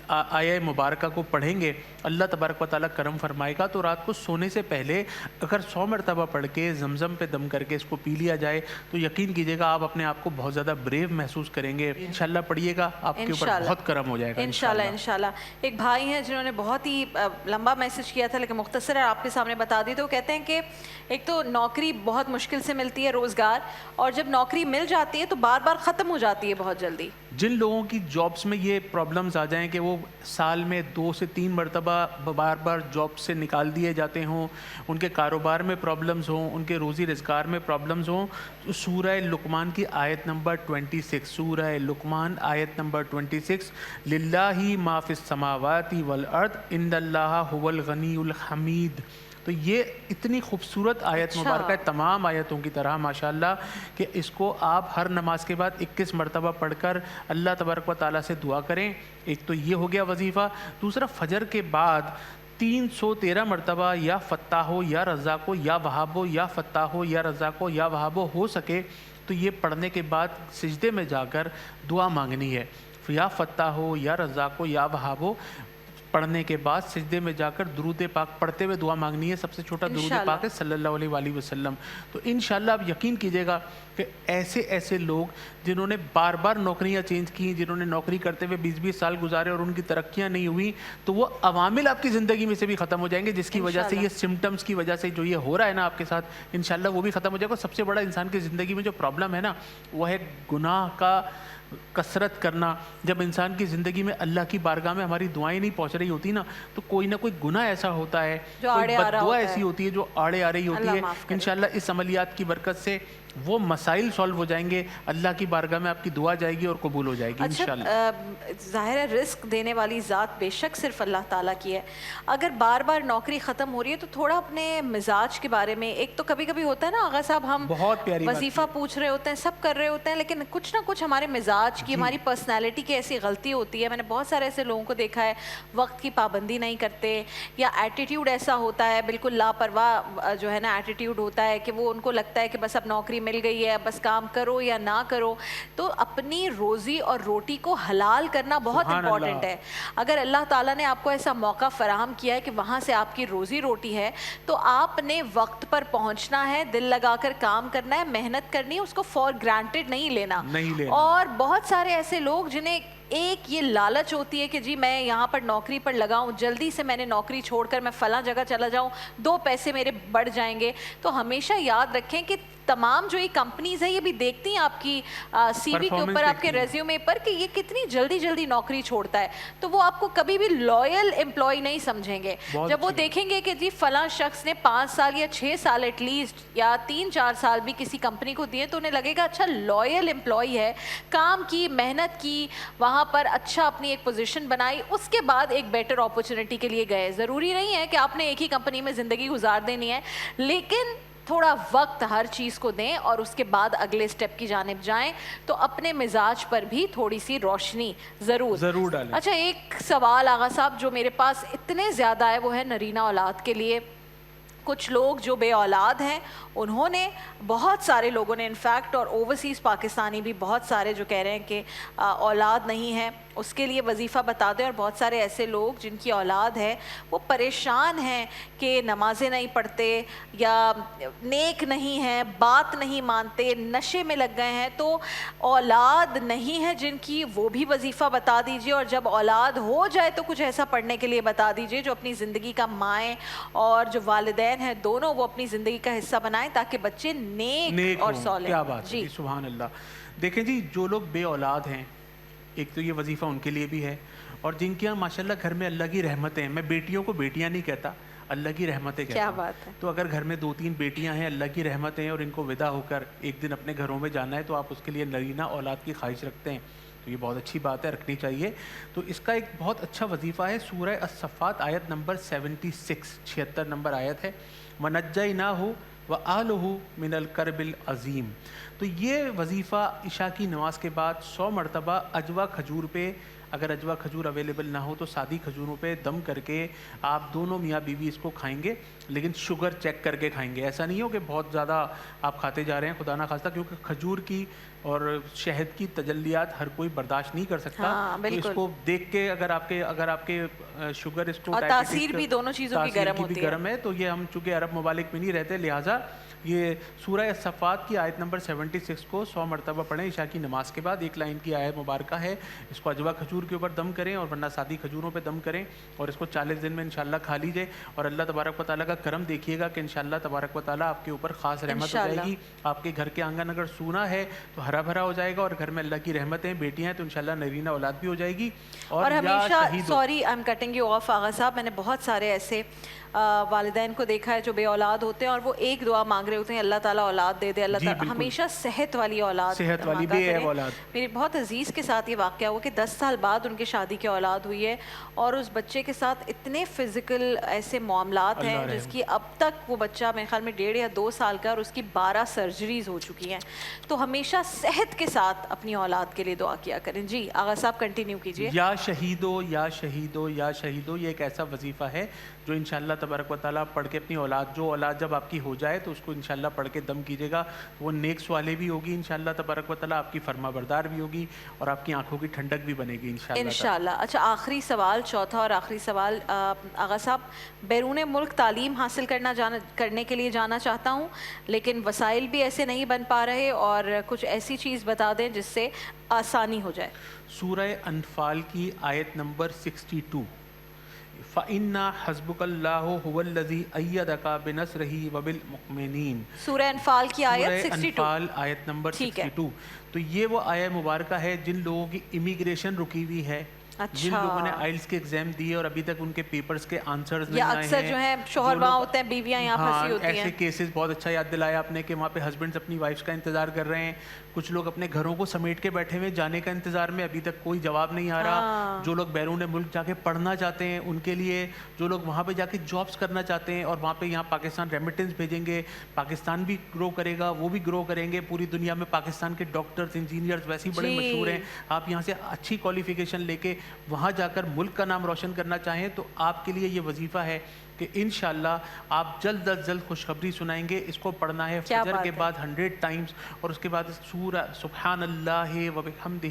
آیہ مبارکہ کو پڑھیں گے، اللہ تبارک و تعالیٰ کرم فرمائے گا۔ تو رات کو سونے سے پہلے اگر 100 مرتبہ پڑھ کے زمزم پہ دم کر کے اس کو پی لیا جائے تو یقین کیجیے گا آپ اپنے آپ کو بہت زیادہ بریو محسوس کریں گے۔ انشاءاللہ پڑھیے گا، آپ کے اوپر بہت کرم ہو جائے گا انشاءاللہ انشاءاللہ۔ ایک بھائی ہیں جنہوں نے بہت ہی لمبا میسج کیا تھا، لیکن مختصر ہے، آپ کے سامنے بتا دی۔ تو وہ کہتے ہیں کہ ایک تو نوکری بہت مشکل سے ملتی ہے، روزگار، اور جب نوکری مل جاتی ہے تو بار بار ختم ہو جاتی ہے بہت جلدی۔ جن لوگوں کی جابس میں یہ پرابلمز آ جائیں کہ وہ سال میں 2 سے 3 مرتبہ بار بار جاب سے نکال دیے جاتے ہوں، ان کے کاروبار میں پرابلمز ہوں، ان کے روزی روزگار میں پرابلمز ہوں، تو سورہ لقمان کی آیت نمبر 26، سورہ لقمان آیت نمبر 26، للہ ما فی السماوات والارض ان اللہ هو الغنی الحمید۔ تو یہ اتنی خوبصورت آیت مبارکہ ہے، تمام آیتوں کی طرح ماشاءاللہ، کہ اس کو آپ ہر نماز کے بعد 21 مرتبہ پڑھ کر اللہ تبارک و تعالیٰ سے دعا کریں۔ ایک تو یہ ہو گیا وظیفہ۔ دوسرا، فجر کے بعد 313 مرتبہ یا فتاح ہو یا رزاق ہو یا وہاب ہو یا فتاح ہو یا رزاق ہو یا وہاب ہو سکے تو یہ پڑھنے کے بعد سجدے میں جا کر دعا مانگنی ہے، یا فتاح ہو یا رزاق ہو یا وہاب ہو۔ پڑھنے کے بعد سجدے میں جا کر درود پاک پڑھتے ہوئے دعا مانگنی ہے. سب سے چھوٹا درود انشاءاللہ. پاک ہے صلی اللہ علیہ وآلہ وسلم. تو انشاءاللہ آپ یقین کیجئے گا کہ ایسے لوگ جنہوں نے بار بار نوکریاں چینج کی, جنہوں نے نوکری کرتے ہوئے 20-20 سال گزارے اور ان کی ترقیاں نہیں ہوئی, تو وہ عوامل آپ کی زندگی میں سے بھی ختم ہو جائیں گے, جس کی وجہ سے یہ سمٹمز کی وجہ سے جو یہ ہو رہا ہے نا آپ کے ساتھ, انشاءاللہ وہ بھی ختم ہو جائے گا. سب سے بڑا انسان کی زندگی میں جو پرابلم ہے نا وہ ہے گناہ کا کثرت کرنا. جب انسان کی زندگی میں اللہ کی بارگاہ میں ہماری دعائیں نہیں پہنچ رہی ہوتی نا, تو کوئی نہ کوئی گناہ ایسا ہوتا ہے, کوئی بد دعا ایسی ہوتی ہے جو آڑے آ رہی ہوتی ہے. انشاءاللہ اس عملیات کی برکت سے وہ مسائل سالو ہو جائیں گے, اللہ کی بارگاہ میں آپ کی دعا جائے گی اور قبول ہو جائے گی انشاءاللہ. ظاہر ہے رزق دینے والی ذات بے شک صرف اللہ تعالیٰ کی ہے. اگر بار بار نوکری ختم ہو رہی ہے تو تھوڑا اپنے مزاج کے بارے میں, ایک تو کبھی کبھی ہوتا ہے نا آغا صاحب, ہم بہت پیاری وظیفہ پوچھ رہے ہوتے ہیں, سب کر رہے ہوتے ہیں, لیکن کچھ نہ کچھ ہمارے مزاج کی, ہماری پرسنالٹی کی ایسی غلطی ہوتی ہے. میں نے بہت سارے ایسے لوگوں کو دیکھا ہے وقت کی پابندی نہیں کرتے, یا ایٹیٹیوڈ ایسا ہوتا ہے بالکل لاپرواہ جو ہے نا ایٹیٹیوڈ ہوتا ہے کہ وہ ان کو لگتا ہے کہ بس اب نوکری مل گئی ہے, بس کام کرو یا نہ کرو. تو اپنی روزی اور روٹی کو حلال کرنا بہت امپورٹنٹ ہے. اگر اللہ تعالیٰ نے آپ کو ایسا موقع فراہم کیا ہے کہ وہاں سے آپ کی روزی روٹی ہے, تو آپ نے وقت پر پہنچنا ہے, دل لگا کر کام کرنا ہے, محنت کرنی ہے, اس کو فار گرانٹیڈ نہیں لینا. اور بہت سارے ایسے لوگ جنہیں ایک یہ لالچ ہوتی ہے کہ جی میں یہاں پر نوکری پر لگا ہوں, جلدی سے میں نے نوکری چھوڑ کر میں فلاں جگہ چلا جاؤں, 2 پیسے میرے بڑھ جائیں گے. تو ہمیشہ یاد رکھیں کہ تمام جو یہ کمپنیز ہیں یہ بھی دیکھتی ہیں آپ کی سی وی کے اوپر, آپ کے ریزیومے پر, کہ یہ کتنی جلدی نوکری چھوڑتا ہے. تو وہ آپ کو کبھی بھی لائل امپلائی نہیں سمجھیں گے. جب وہ دیکھیں گے کہ جی فلاں شخص نے 5 سال یا 6 سال ایٹ لیسٹ یا 3-4 سال بھی کسی کمپنی کو دیے, تو انہیں لگے گا اچھا لائل امپلائی ہے, کام کی, محنت کی, وہاں پر اچھا اپنی ایک پوزیشن بنائی, اس کے بعد ایک بیٹر اپرچونٹی کے لیے گئے. ضروری نہیں ہے کہ آپ نے ایک ہی کمپنی میں زندگی گزار دینی ہے, لیکن تھوڑا وقت ہر چیز کو دیں اور اس کے بعد اگلے سٹیپ کی جانب جائیں. تو اپنے مزاج پر بھی تھوڑی سی روشنی ضرور ڈالیں. اچھا ایک سوال آغا صاحب جو میرے پاس اتنے زیادہ ہے, وہ ہے نرینہ اولاد کے لیے. کچھ لوگ جو بے اولاد ہیں انہوں نے, بہت سارے لوگوں نے انفیکٹ, اور اوورسیز پاکستانی بھی بہت سارے جو کہہ رہے ہیں کہ اولاد نہیں ہے, اس کے لیے وظیفہ بتا دیں. اور بہت سارے ایسے لوگ جن کی اولاد ہے وہ پریشان ہیں کہ نمازیں نہیں پڑھتے یا نیک نہیں ہیں, بات نہیں مانتے, نشے میں لگ گئے ہیں. تو اولاد نہیں ہے جن کی, وہ بھی وظیفہ بتا دیجئے. اور جب اولاد ہو جائے تو کچھ ایسا پڑھنے کے لیے بتا دیجئے جو اپنی زندگی کا مائیں اور جو والدین ہیں دونوں وہ اپنی زندگی کا حصہ بنائیں, تاکہ بچے نیک اور صالح. کیا بات ہے, سبحان اللہ. دیکھیں جی, جو لوگ بے اولاد ہیں, ایک تو یہ وظیفہ ان کے لیے بھی ہے, اور جن کے یہاں ماشاءاللہ گھر میں اللہ کی رحمتیں ہیں. میں بیٹیوں کو بیٹیاں نہیں کہتا, اللہ کی رحمتیں کہتا ہوں. کیا بات ہے. تو اگر گھر میں 2-3 بیٹیاں ہیں, اللہ کی رحمتیں ہیں, اور ان کو ودا ہو کر ایک دن اپنے گھروں میں جانا ہے, تو آپ اس کے لیے نرینہ اولاد کی خواہش رکھتے ہیں, تو یہ بہت اچھی بات ہے, رکھنی چاہیے. تو اس کا ایک بہت اچھا وظیفہ ہے, سورہ الصفات آیت نمبر 76 نمبر آیت ہے, وَنَجَّيْنَاهُ وَآلُهُ مِنَ الْكَرْبِ الْعَظِيمِ. تو یہ وظیفہ عشاء کی نماز کے بعد 100 مرتبہ اجوا کھجور پہ, اگر اجوا کھجور اویلیبل نہ ہو تو سادی کھجوروں پہ دم کر کے آپ دونوں میاں بیوی اس کو کھائیں گے, لیکن شوگر چیک کر کے کھائیں گے. ایسا نہیں ہو کہ بہت زیادہ آپ کھاتے جا رہے ہیں, خدا نہ خواستہ, کیونکہ کھجور کی اور شہد کی تجلیات ہر کوئی برداشت نہیں کر سکتا. تو اس کو دیکھ کے اگر آپ کے شوگر اس کو, اور تاثیر بھی دونوں چیزوں کی گرم ہے, تو یہ ہم چونکہ عرب ممالک میں نہیں رہتے, لہٰذا یہ سورہ الصفات کی آیت نمبر 76 کو 100 مرتبہ پڑھیں عشاء کی نماز کے بعد. 1 لائن کی آیت مبارکہ ہے, اس کو اجوا کھجور کے اوپر دم کریں, اور ورنہ سادی کھجوروں پہ دم کریں, اور اس کو 40 دن میں انشاءاللہ کھا لیجئے. اور اللہ تبارک و تعالیٰ کا کرم دیکھیے گا کہ انشاءاللہ تبارک و تعالیٰ آپ کے اوپر خاص رحمت ہو جائے گی. آپ کے گھر کے آنگن اگر سونا ہے تو ہرا بھرا ہو جائے گا, اور گھر میں اللہ کی رحمتیں, بیٹیاں ہیں تو انشاءاللہ نرینہ اولاد بھی ہو جائے گی. اور ہمیشہ, sorry I am cutting you off Agha Sahab, میں نے بہت سارے ایسے والدین کو دیکھا ہے جو بے اولاد ہوتے ہیں, اور وہ ایک دعا مانگ رہے ہوتے ہیں, اللہ تعالیٰ اولاد دے دے, اللہ تعالیٰ ہمیشہ صحت والی اولاد مانگا کریں. میری بہت عزیز کے ساتھ یہ واقعہ ہوا کہ 10 سال بعد ان کے شادی کی اولاد ہوئی ہے, اور اس بچے کے ساتھ اتنے فزیکل ایسے معاملات ہیں جس کی اب تک وہ بچہ میرے خیال میں 1.5 یا 2 سال کا, اور اس کی 12 سرجریز ہو چکی ہیں. تو ہمیشہ صحت کے ساتھ اپنی اولاد کے لیے دعا کیا کریں. جی آغا صاحب کنٹینیو کیجیے. یا شہیدو یا شہیدو یا شہیدو, یہ ایک ایسا وظیفہ ہے جو انشاءاللہ تبارک و تعالیٰ پڑھ کے اپنی اولاد، جو اولاد جب آپ کی ہو جائے تو اس کو انشاءاللہ پڑھ کے دم کیجیے گا، وہ نیک صالح بھی ہوگی انشاءاللہ تبارک و تعالیٰ، آپ کی فرما بردار بھی ہوگی اور آپ کی آنکھوں کی ٹھنڈک بھی بنے گی انشاءاللہ۔ اچھا آخری سوال، چوتھا اور آخری سوال، آغا صاحب بیرون ملک تعلیم حاصل کرنے کے لیے جانا چاہتا ہوں لیکن وسائل بھی ایسے نہیں بن پا رہے، اور کچھ ایسی چیز بتا دیں جس سے آسانی ہو جائے۔ سورہ انفال کی آیت نمبر 62، فَإِنَّا حَسْبُكَ اللَّهُ هُوَ الَّذِي أَيَّدَكَ بِنَصْرِهِ وَبِالْمُؤْمِنِينَ۔ سورہ انفال کی آیت سورہ 62، انفال آیت نمبر 62۔ تو یہ وہ آیت مبارکہ ہے جن لوگوں کی امیگریشن رکی ہوئی ہے، جن لوگوں نے آئلس کے ایگزام دیے اور ابھی تک ان کے پیپرز کے آنسرز نہیں آئے ہیں، اکثر جو ہے شوہر وہاں ہوتے ہیں، بیویاں یہاں پھنسی ہوتی ہیں۔ ایسے کیسز بہت اچھا یاد دلایا آپ نے کہ وہاں پہ ہسبینڈز اپنی وائفز کا انتظار کر رہے ہیں، کچھ لوگ اپنے گھروں کو سمیٹ کے بیٹھے ہوئے جانے کا انتظار میں، ابھی تک کوئی جواب نہیں آ رہا۔ جو لوگ بیرون ملک جا کے پڑھنا چاہتے ہیں ان کے لیے، جو لوگ وہاں پہ جا کے جابس کرنا چاہتے ہیں اور وہاں پہ یہاں پاکستان ریمیٹنس بھیجیں گے، پاکستان بھی گرو کرے گا، وہ بھی گرو کریں گے، پوری دنیا میں پاکستان کے ڈاکٹرز، انجینئرز ویسے ہی بڑے مشہور ہیں۔ آپ یہاں سے اچھی کوالیفیکیشن لے کے وہاں جا کر ملک کا نام روشن کرنا چاہیں تو آپ کے لیے یہ وظیفہ ہے کہ انشاءاللہ آپ جلد از جلد خوشخبری سنائیں گے۔ اس کو پڑھنا ہے فجر کے بعد 100 ٹائمز، اور اس کے بعد سورہ سبحان اللہ وبحمدہ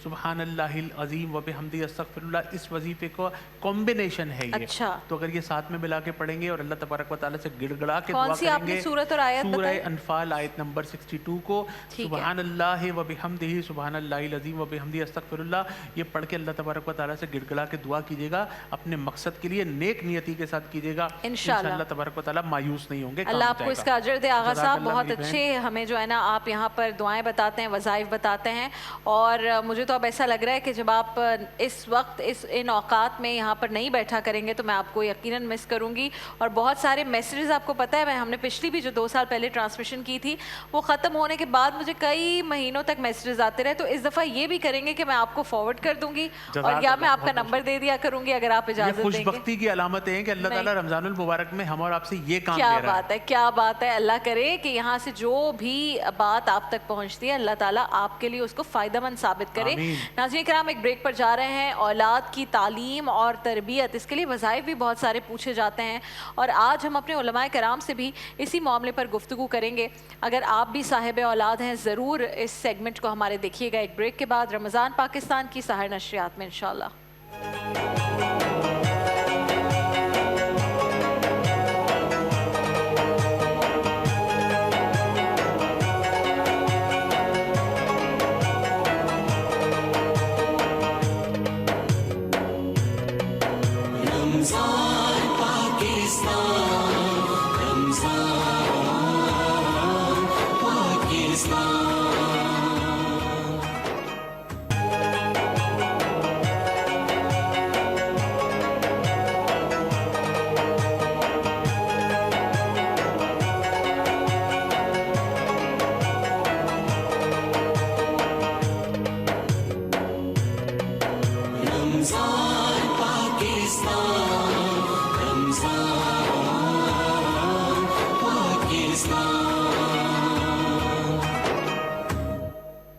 سبحان اللہ العظیم وبحمدہ استغفر اللہ، اس وظیفے کو کمبینیشن ہے یہ۔ تو اگر یہ ساتھ میں ملا کے پڑھیں گے اور اللہ تبارک و تعالیٰ سے گڑ گڑا کے دعا کریں گے، سورہ انفال آیت نمبر 62 کو، سبحان اللہ وبحمدہ سبحان اللہ العظیم وبحمدہ استغفر اللہ، یہ پڑھ کے اللہ تبارک و تعالیٰ سے گڑ گڑا کے دعا کیجیے گا، اپنے مقصد کے لیے نیک نیتی کے ساتھ کیجیے گا، انشاءاللہ تبارک و تعالیٰ مایوس نہیں ہوں گے۔ اللہ آپ کو اس کا اجر دے آغا صاحب، بہت اچھے ہمیں جو ہے نا آپ یہاں پر دعائیں بتاتے ہیں، وظائف بتاتے ہیں، اور مجھے تو اب ایسا لگ رہا ہے کہ جب آپ اس وقت ان اوقات میں یہاں پر نہیں بیٹھا کریں گے تو میں آپ کو یقیناً مس کروں گی، اور بہت سارے میسیجز آپ کو پتہ ہے ہم نے پچھلی بھی جو 2 سال پہلے ٹرانسمیشن کی تھی وہ ختم ہونے کے بعد مجھے کئی مہینوں تک میسیجز آتے رہے، تو اس دفعہ یہ بھی کریں گے کہ میں آپ کو فارورڈ کر دوں گی اور یا میں آپ کا نمبر دے دیا کروں گی اگر آپ اجازت دیں گے۔ خوش بختی کی علامتیں ہیں کہ اللہ تعالیٰ رمضان المبارک میں ہم اور آپ سے یہ کام لے رہا ہے۔ کیا بات ہے، کیا بات ہے، اللہ کرے کہ یہاں سے جو بھی بات آپ تک پہنچتی ہے اللہ تعالیٰ آپ کے لیے اس کو فائدہ مند ثابت کرے۔ ناظرین کرام ایک بریک پر جا رہے ہیں، اولاد کی تعلیم اور تربیت، اس کے لیے وظائف بھی بہت سارے پوچھے جاتے ہیں، اور آج ہم اپنے علماء کرام سے بھی اسی معاملے پر گفتگو کریں گے۔ اگر آپ بھی صاحب اولاد ہیں ضرور اس سیگمنٹ کو ہمارے دیکھیے گا ایک بریک کے بعد رمضان پاکستان کی سحر نشریات میں انشاءاللہ۔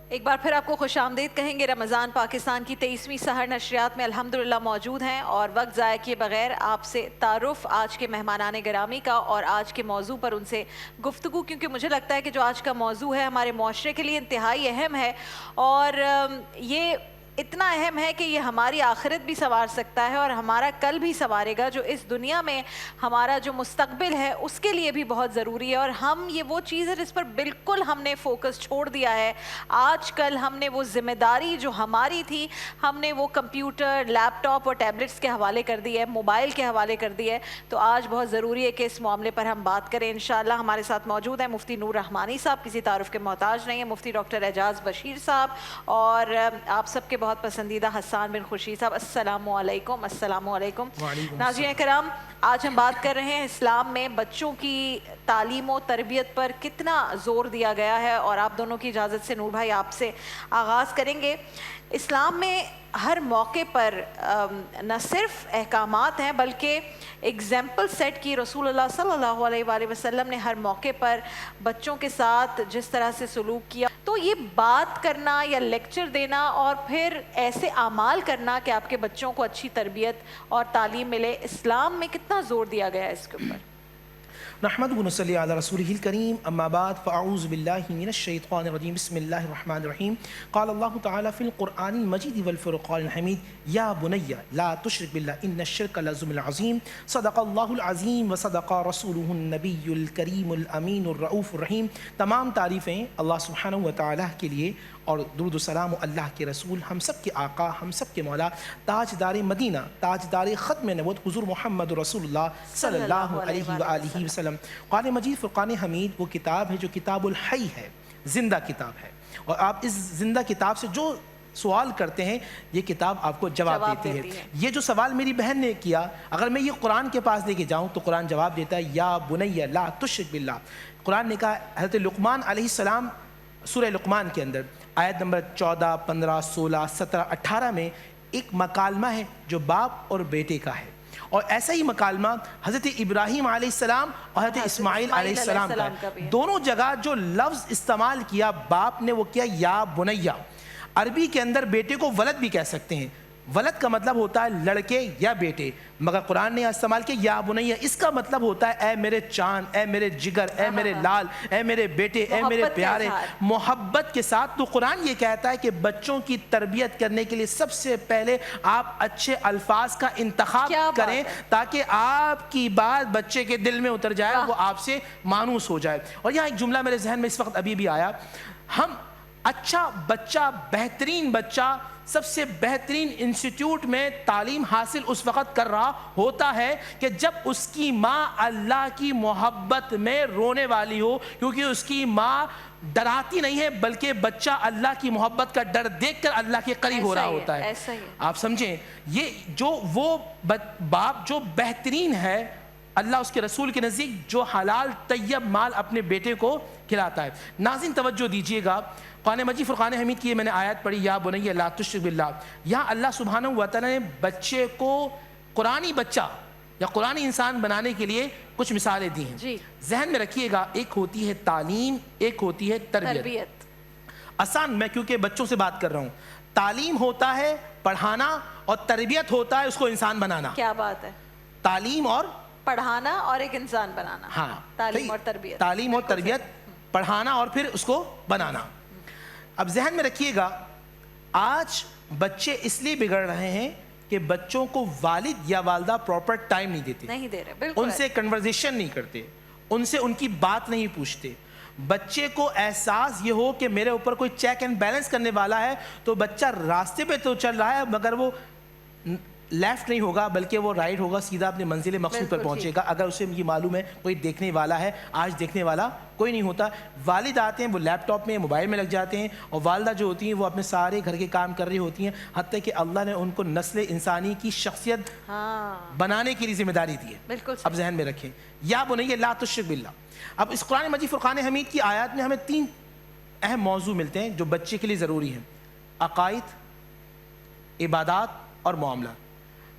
ایک بار پھر آپ کو خوش آمدید کہیں گے۔ رمضان پاکستان کی 23ویں سحر نشریات میں الحمدللہ موجود ہیں، اور وقت ضائع کیے بغیر آپ سے تعارف آج کے مہمانان گرامی کا اور آج کے موضوع پر ان سے گفتگو، کیونکہ مجھے لگتا ہے کہ جو آج کا موضوع ہے ہمارے معاشرے کے لیے انتہائی اہم ہے، اور یہ اتنا اہم ہے کہ یہ ہماری آخرت بھی سنوار سکتا ہے اور ہمارا کل بھی سنوارے گا، جو اس دنیا میں ہمارا جو مستقبل ہے اس کے لیے بھی بہت ضروری ہے، اور ہم یہ وہ چیز ہے جس پر بالکل ہم نے فوکس چھوڑ دیا ہے۔ آج کل ہم نے وہ ذمہ داری جو ہماری تھی ہم نے وہ کمپیوٹر، لیپ ٹاپ اور ٹیبلٹس کے حوالے کر دی ہے، موبائل کے حوالے کر دی ہے، تو آج بہت ضروری ہے کہ اس معاملے پر ہم بات کریں انشاءاللہ۔ ہمارے ساتھ موجود ہیں مفتی نور رحمانی صاحب، کسی تعارف کے محتاج نہیں ہیں، مفتی ڈاکٹر اعجاز بشیر صاحب، اور آپ سب کے بہت پسندیدہ حسان بن خورشید صاحب۔ السلام علیکم۔ السلام علیکم ناظرین کرام، آج ہم بات کر رہے ہیں اسلام میں بچوں کی تعلیم و تربیت پر کتنا زور دیا گیا ہے، اور آپ دونوں کی اجازت سے نور بھائی آپ سے آغاز کریں گے۔ اسلام میں ہر موقع پر نہ صرف احکامات ہیں بلکہ ایگزامپل سیٹ کی رسول اللہ صلی اللہ علیہ وآلہ وسلم نے ہر موقع پر بچوں کے ساتھ جس طرح سے سلوک کیا، تو یہ بات کرنا یا لیکچر دینا اور پھر ایسے اعمال کرنا کہ آپ کے بچوں کو اچھی تربیت اور تعلیم ملے، اسلام میں کتنا زور دیا گیا ہے اس کے اوپر؟ نحمد و نصلی علی رسولہ الکریم اما بعد فاعوذ باللہ من الشیطان الرجیم بسم اللہ الرحمن الرحیم قال اللہ تعالی فی القرآن المجید والفرقان الحمید یا بنی لا تشرک باللہ ان الشرک لظلم عظیم صدق اللہ العظیم وصدق رسولہ النبی الکریم الامین الرؤوف الرحیم۔ تمام تعریفیں اللہ سبحانہ و تعالیٰ کے لیے اور درود و سلام اللہ کے رسول، ہم سب کے آقا، ہم سب کے مولا، تاجدار مدینہ، تاجدار ختم نبوت حضور محمد رسول اللہ صلی اللہ علیہ وآلہ وسلم۔ قرآن مجید فرقان حمید وہ کتاب ہے جو کتاب الحی ہے، زندہ کتاب ہے، اور آپ اس زندہ کتاب سے جو سوال کرتے ہیں یہ کتاب آپ کو جواب دیتی ہے۔ یہ جو سوال میری بہن نے کیا، اگر میں یہ قرآن کے پاس لے کے جاؤں تو قرآن جواب دیتا ہے یا بنی لا تشرک باللہ۔ قرآن نے کہا، حضرت لقمان علیہ السلام سورہ لقمان کے اندر آیت نمبر 14، 15، 16، 17، 18 میں ایک مکالمہ ہے جو باپ اور بیٹے کا ہے، اور ایسا ہی مکالمہ حضرت ابراہیم علیہ السلام اور حضرت اسماعیل علیہ السلام کا ہے۔ دونوں جگہ جو لفظ استعمال کیا باپ نے وہ کیا یا بنیہ۔ عربی کے اندر بیٹے کو ولد بھی کہہ سکتے ہیں، ولد کا مطلب ہوتا ہے لڑکے یا بیٹے، مگر قرآن نے استعمال کیا یا بنیہ، اس کا مطلب ہوتا ہے اے میرے چاند، اے میرے جگر، اے میرے لال، اے میرے بیٹے، اے میرے پیارے، محبت کے ساتھ۔ تو قرآن یہ کہتا ہے کہ بچوں کی تربیت کرنے کے لیے سب سے پہلے آپ اچھے الفاظ کا انتخاب کریں تاکہ آپ کی بات بچے کے دل میں اتر جائے، وہ آپ سے مانوس ہو جائے۔ اور یہاں ایک جملہ میرے ذہن میں اس وقت ابھی بھی آیا، ہم اچھا بچہ، بہترین بچہ سب سے بہترین انسٹیٹیوٹ میں تعلیم حاصل اس وقت کر رہا ہوتا ہے کہ جب اس کی ماں اللہ کی محبت میں رونے والی ہو، کیونکہ اس کی ماں ڈراتی نہیں ہے بلکہ بچہ اللہ کی محبت کا ڈر دیکھ کر اللہ کے قریب ہو رہا ہوتا ہے۔ آپ سمجھیں، یہ جو وہ باپ جو بہترین ہے اللہ اس کے رسول کے نزدیک، جو حلال طیب مال اپنے بیٹے کو کھلاتا ہے۔ ناظرین توجہ دیجئے گا، قرآن مجید فرقان حمید کی میں نے آیت پڑھی یا بنی لا تشرک باللہ، یہاں اللہ سبحانہ و تعالیٰ نے بچے کو قرآنی بچہ یا قرآنی انسان بنانے کے لیے کچھ مثالیں دی ہیں۔ ذہن میں رکھیے گا، ایک ہوتی ہے تعلیم، ایک ہوتی ہے تربیت۔ آسان، میں کیونکہ بچوں سے بات کر رہا ہوں، تعلیم ہوتا ہے پڑھانا اور تربیت ہوتا ہے اس کو انسان بنانا۔ کیا بات ہے، تعلیم اور پڑھانا اور ایک انسان بنانا۔ ہاں، تعلیم اور تربیت، تعلیم اور تربیت، پڑھانا اور پھر اس کو بنانا۔ اب ذہن میں رکھیے گا، آج بچے اس لیے بگڑ رہے ہیں کہ بچوں کو والد یا والدہ پراپر ٹائم نہیں دیتے، نہیں دے رہے، بالکل ان سے کنورزیشن نہیں کرتے، ان سے ان کی بات نہیں پوچھتے۔ بچے کو احساس یہ ہو کہ میرے اوپر کوئی چیک اینڈ بیلنس کرنے والا ہے، تو بچہ راستے پہ تو چل رہا ہے مگر وہ لیفٹ نہیں ہوگا بلکہ وہ رائٹ ہوگا، سیدھا اپنے منزل مقصود پر پہنچے گا۔ اگر اسے یہ معلوم ہے کوئی دیکھنے والا ہے، آج دیکھنے والا کوئی نہیں ہوتا۔ والد آتے ہیں، وہ لیپ ٹاپ میں، موبائل میں لگ جاتے ہیں، اور والدہ جو ہوتی ہیں وہ اپنے سارے گھر کے کام کر رہی ہوتی ہیں، حتیٰ کہ اللہ نے ان کو نسل انسانی کی شخصیت بنانے کے لیے ذمہ داری دی ہے۔ اب ذہن میں رکھیں، یا بنی لا تشرک باللہ۔ اب اس قرآن مجید فرقان حمید کی آیات میں ہمیں 3 اہم موضوع ملتے ہیں جو بچے کے لیے ضروری ہیں: عقائد، عبادات اور معاملات۔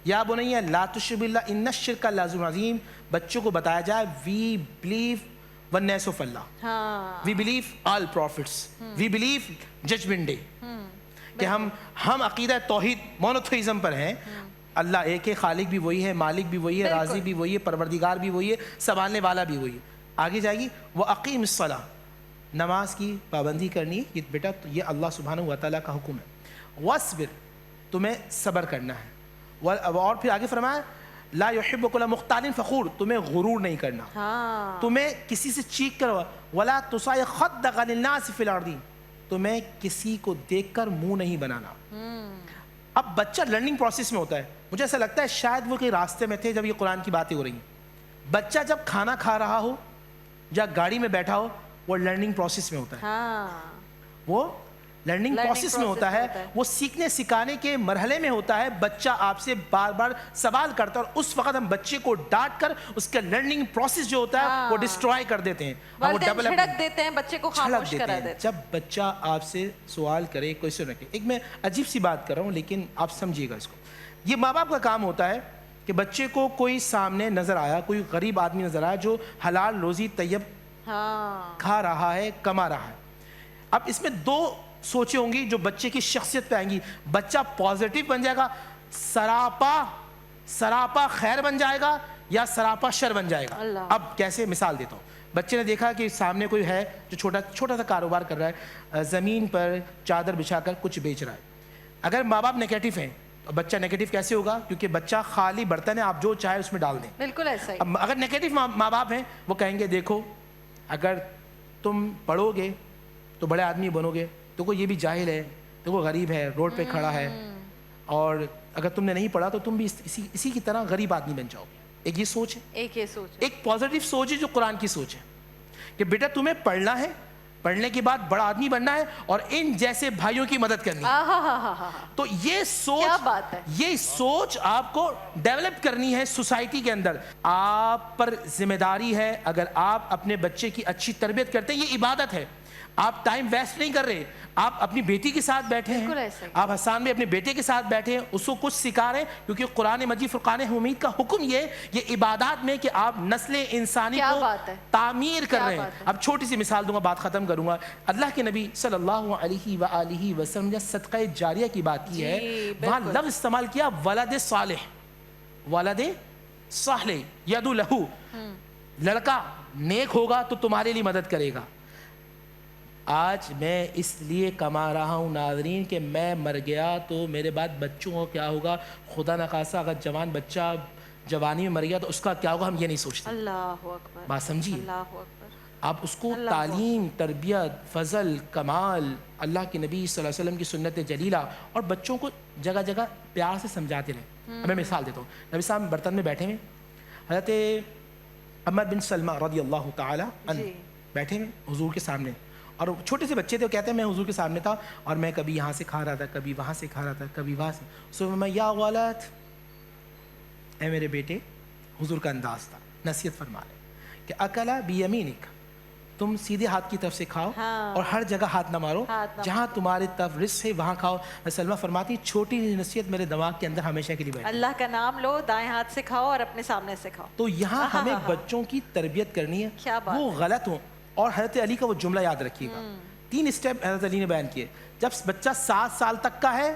یا بنی لا تشرک باللہ ان الشرک لظلم عظیم، بچوں کو بتایا جائے we believe oneness of Allah, we believe all prophets, we believe judgement day, کہ ہم عقیدہ توحید مونوتھئزم پر ہیں، اللہ ایک ہے، خالق بھی وہی ہے، مالک بھی وہی ہے، رازق بھی وہی ہے، پروردگار بھی وہی ہے، سنبھالنے والا بھی وہی ہے۔ آگے جائے گی وَأَقِيمِ الصَّلَاةَ، نماز کی پابندی کرنی ہے، یہ بیٹا یہ اللہ سبحانہ و تعالیٰ کا حکم ہے۔ وَاصْبِرْ، تمہیں صبر کرنا ہے، اور پھر آگے فرمایا لا يحب كل مختال فخور، تمہیں غرور نہیں کرنا، تمہیں کسی سے چیخ کر ولا تصاع خدك للناس في الارض، تمہیں کسی کو دیکھ کر منہ نہیں بنانا۔ اب بچہ لرننگ پروسیس میں ہوتا ہے، مجھے ایسا لگتا ہے شاید وہ کہیں راستے میں تھے جب یہ قرآن کی باتیں ہو رہی ہیں۔ بچہ جب کھانا کھا رہا ہو یا گاڑی میں بیٹھا ہو، وہ لرننگ پروسیس میں ہوتا ہے، وہ لرننگ پروسیس میں ہوتا ہے، وہ سیکھنے سکھانے کے مرحلے میں ہوتا ہے۔ بچہ آپ سے بار بار سوال کرتا ہے اور اس وقت ہم بچے کو ڈانٹ کر اس کا لرننگ پروسیس جو ہوتا ہے وہ ڈسٹرائے کر دیتے ہیں، چھڑک دیتے ہیں، بچے کو خاموش کرا دیتے ہیں۔ جب بچہ آپ سے سوال کرے، کوئی رکھے، ایک میں عجیب سی بات کر رہا ہوں لیکن آپ سمجھیے گا اس کو، یہ ماں باپ کا کام ہوتا ہے کہ بچے کو کوئی سامنے نظر آیا، کوئی غریب آدمی نظر آیا جو حلال روزی طیب کھا رہا ہے، کما رہا ہے، اب اس میں دو سوچیں ہوں گی جو بچے کی شخصیت پہ آئیں گی. بچہ پازیٹیو بن جائے گا, سراپا خیر بن جائے گا, یا سراپا شر بن جائے گا. اب کیسے؟ مثال دیتا ہوں. بچے نے دیکھا کہ سامنے کوئی ہے جو چھوٹا سا کاروبار کر رہا ہے, زمین پر چادر بچھا کر کچھ بیچ رہا ہے. اگر ماں باپ نیگیٹو ہیں تو بچہ نیگیٹو کیسے ہوگا؟ کیونکہ بچہ خالی برتن ہے, آپ جو چاہے اس میں ڈال دیں. بالکل ایسا ہی. اب اگر نیگیٹو ماں باپ ہیں, وہ کہیں گے دیکھو اگر تم پڑھو گے تو بڑے آدمی بنو گے, دیکھو یہ بھی جاہل ہے, دیکھو غریب ہے, روڈ پہ کھڑا ہے, اور اگر تم نے نہیں پڑھا تو تم بھی اسی کی طرح غریب آدمی بن جاؤ گے. ایک یہ سوچ ہے, ایک پازیٹیو سوچ ہے جو قرآن کی سوچ ہے کہ بیٹا تمہیں پڑھنا ہے, پڑھنے کے بعد بڑا آدمی بننا ہے اور ان جیسے بھائیوں کی مدد کرنی ہے. تو یہ سوچ آپ کو ڈیولپ کرنی ہے سوسائٹی کے اندر. آپ پر ذمہ داری ہے, اگر آپ اپنے بچے کی اچھی تربیت کرتے ہیں, یہ عبادت ہے. آپ ٹائم ویسٹ نہیں کر رہے, آپ اپنی بیٹی کے ساتھ بیٹھے ہیں, آپ حسان میں اپنے بیٹے کے ساتھ بیٹھے ہیں, اس کو کچھ سکھا رہے ہیں, کیونکہ قرآن مجید فرقان حمید کا حکم یہ عبادات میں کہ آپ نسل انسانی کو تعمیر کر رہے ہیں. اب چھوٹی سی مثال دوں گا, بات ختم کروں گا. اللہ کے نبی صلی اللہ علیہ وآلہ وسلم نے صدقہ جاریہ کی بات کی ہے, وہاں لفظ استعمال کیا ولد صالح, ولد صالح یدعو لہو, لڑکا نیک ہوگا تو تمہارے لیے مدد کرے گا. آج میں اس لیے کما رہا ہوں ناظرین کہ میں مر گیا تو میرے بعد بچوں کو کیا ہوگا, خدا نخواستہ اگر جوان بچہ جوانی میں مر گیا تو اس کا کیا ہوگا, ہم یہ نہیں سوچتے. اللہ اکبر. بات سمجھیے, اللہ اکبر. آپ اس کو تعلیم, تربیت, فضل, کمال, اللہ کے نبی صلی اللہ علیہ وسلم کی سنت جلیلہ, اور بچوں کو جگہ جگہ پیار سے سمجھاتے رہیں. میں مثال دیتا ہوں. نبی صاحب برتن میں بیٹھے ہوئے, حضرت عمر بن سلمہ رضی اللہ تعالی عنہ بیٹھے ہوئے حضور کے سامنے, اور چھوٹے سے بچے تھے, وہ کہتے ہیں میں حضور کے سامنے تھا اور میں کبھی یہاں سے کھا رہا تھا, کبھی وہاں سے کھا رہا تھا, کبھی وہاں سے. سو میں یا غلط, اے میرے بیٹے, حضور کا انداز تھا, نصیحت فرما رہے کہ اکلا بیمینک, تم سیدھے ہاتھ کی طرف سے کھاؤ اور ہر جگہ ہاتھ نہ مارو, جہاں تمہاری طرف رزق ہے وہاں کھاؤ. سلمہ فرماتی چھوٹی سی نصیحت میرے دماغ کے اندر ہمیشہ کے لیے بیٹھی. اللہ کا نام لو, دائیں ہاتھ سے کھاؤ اور اپنے سامنے سے کھاؤ. تو یہاں ہمیں بچوں کی تربیت کرنی ہے, وہ غلط ہوں. اور حضرت علی کا وہ جملہ یاد رکھیے گا, 3 اسٹیپ حضرت علی نے بیان کیے. جب بچہ 7 سال تک کا ہے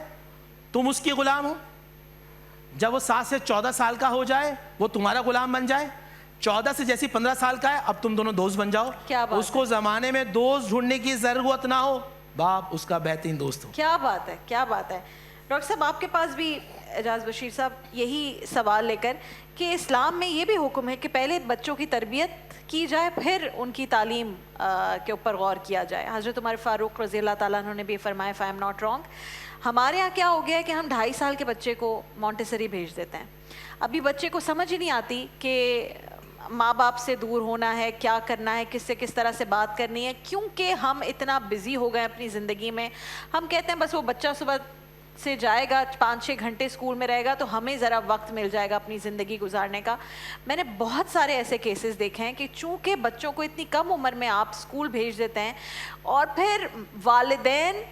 تم اس کی غلام ہو, جب وہ 7 سے 14 سال کا ہو جائے وہ تمہارا غلام بن جائے, 14 سے جیسی 15 سال کا ہے اب تم دونوں دوست بن جاؤ. اس کو زمانے میں دوست ڈھونڈنے کی ضرورت نہ ہو, باپ اس کا بہترین دوست ہو. کیا بات ہے, کیا بات ہے. ڈاکٹر صاحب آپ کے پاس بھی اعجاز بشیر صاحب یہی سوال لے کر کہ اسلام میں یہ بھی حکم ہے کہ پہلے بچوں کی تربیت کی جائے پھر ان کی تعلیم کے اوپر غور کیا جائے. حضرت عمر فاروق رضی اللہ تعالیٰ عنہ نے بھی فرمایا, if I am not wrong, ہمارے یہاں کیا ہو گیا ہے کہ ہم 2.5 سال کے بچے کو مونٹیسری بھیج دیتے ہیں. ابھی بچے کو سمجھ ہی نہیں آتی کہ ماں باپ سے دور ہونا ہے, کیا کرنا ہے, کس سے کس طرح سے بات کرنی ہے, کیونکہ ہم اتنا بزی ہو گئے اپنی زندگی میں. ہم کہتے ہیں بس وہ بچہ صبح سے جائے گا, 5-6 گھنٹے اسکول میں رہے گا تو ہمیں ذرا وقت مل جائے گا اپنی زندگی گزارنے کا. میں نے بہت سارے ایسے کیسز دیکھے ہیں کہ چونکہ بچوں کو اتنی کم عمر میں آپ اسکول بھیج دیتے ہیں, اور پھر والدین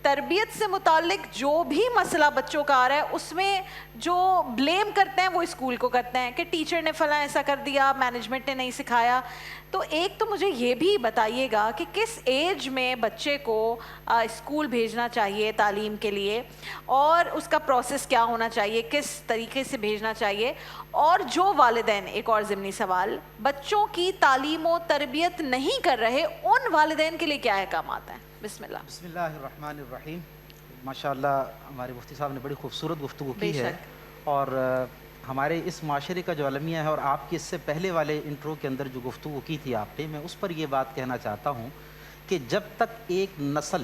تربیت سے متعلق جو بھی مسئلہ بچوں کا آ رہا ہے اس میں جو بلیم کرتے ہیں وہ اسکول کو کرتے ہیں کہ ٹیچر نے فلاں ایسا کر دیا, مینجمنٹ نے نہیں سکھایا. تو ایک تو مجھے یہ بھی بتائیے گا کہ کس ایج میں بچے کو اسکول بھیجنا چاہیے تعلیم کے لیے, اور اس کا پروسیس کیا ہونا چاہیے, کس طریقے سے بھیجنا چاہیے, اور جو والدین, ایک اور ضمنی سوال, بچوں کی تعلیم و تربیت نہیں کر رہے ان والدین کے لیے کیا احکامات ہیں. بسم اللہ. بسم اللہ الرحمن الرحیم. ماشاءاللہ ہمارے مفتی صاحب نے بڑی خوبصورت گفتگو کی ہے, اور ہمارے اس معاشرے کا جو المیہ ہے, اور آپ کی اس سے پہلے والے انٹرو کے اندر جو گفتگو کی تھی آپ نے, میں اس پر یہ بات کہنا چاہتا ہوں کہ جب تک ایک نسل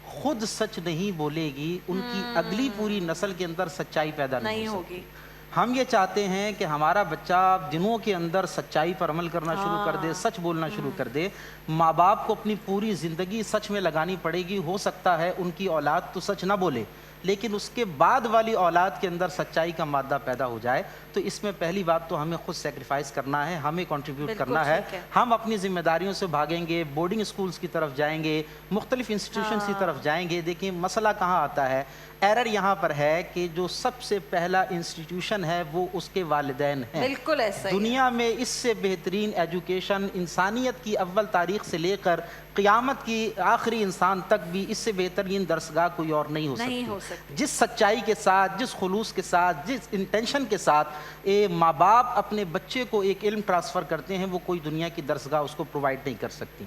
خود سچ نہیں بولے گی ان کی اگلی پوری نسل کے اندر سچائی پیدا نہیں ہوگی. ہم یہ چاہتے ہیں کہ ہمارا بچہ دنوں کے اندر سچائی پر عمل کرنا شروع کر دے, سچ بولنا شروع کر دے. ماں باپ کو اپنی پوری زندگی سچ میں لگانی پڑے گی. ہو سکتا ہے ان کی اولاد تو سچ نہ بولے, لیکن اس کے بعد والی اولاد کے اندر سچائی کا مادہ پیدا ہو جائے، تو اس میں پہلی بات تو ہمیں خود سیکریفائس کرنا ہے، ہمیں کنٹریبیوٹ کرنا ہے۔ ہم اپنی ذمہ داریوں سے بھاگیں گے، بورڈنگ اسکولز کی طرف جائیں گے، مختلف انسٹیٹیوشنز کی طرف جائیں گے۔ دیکھیں مسئلہ کہاں آتا ہے، ایرر یہاں پر ہے کہ جو سب سے پہلا انسٹیٹیوشن ہے وہ اس کے والدین ہیں۔ بالکل ایسا ہی دنیا میں اس سے بہترین ایجوکیشن انسانیت کی اول تاریخ سے لے کر قیامت کی آخری انسان تک بھی اس سے بہترین درسگاہ کوئی اور نہیں ہو سکتی۔ جس سچائی کے ساتھ، جس خلوص کے ساتھ، جس انٹینشن کے ساتھ ماں باپ اپنے بچے کو ایک علم ٹرانسفر کرتے ہیں، وہ کوئی دنیا کی درسگاہ اس کو پرووائڈ نہیں کر سکتی۔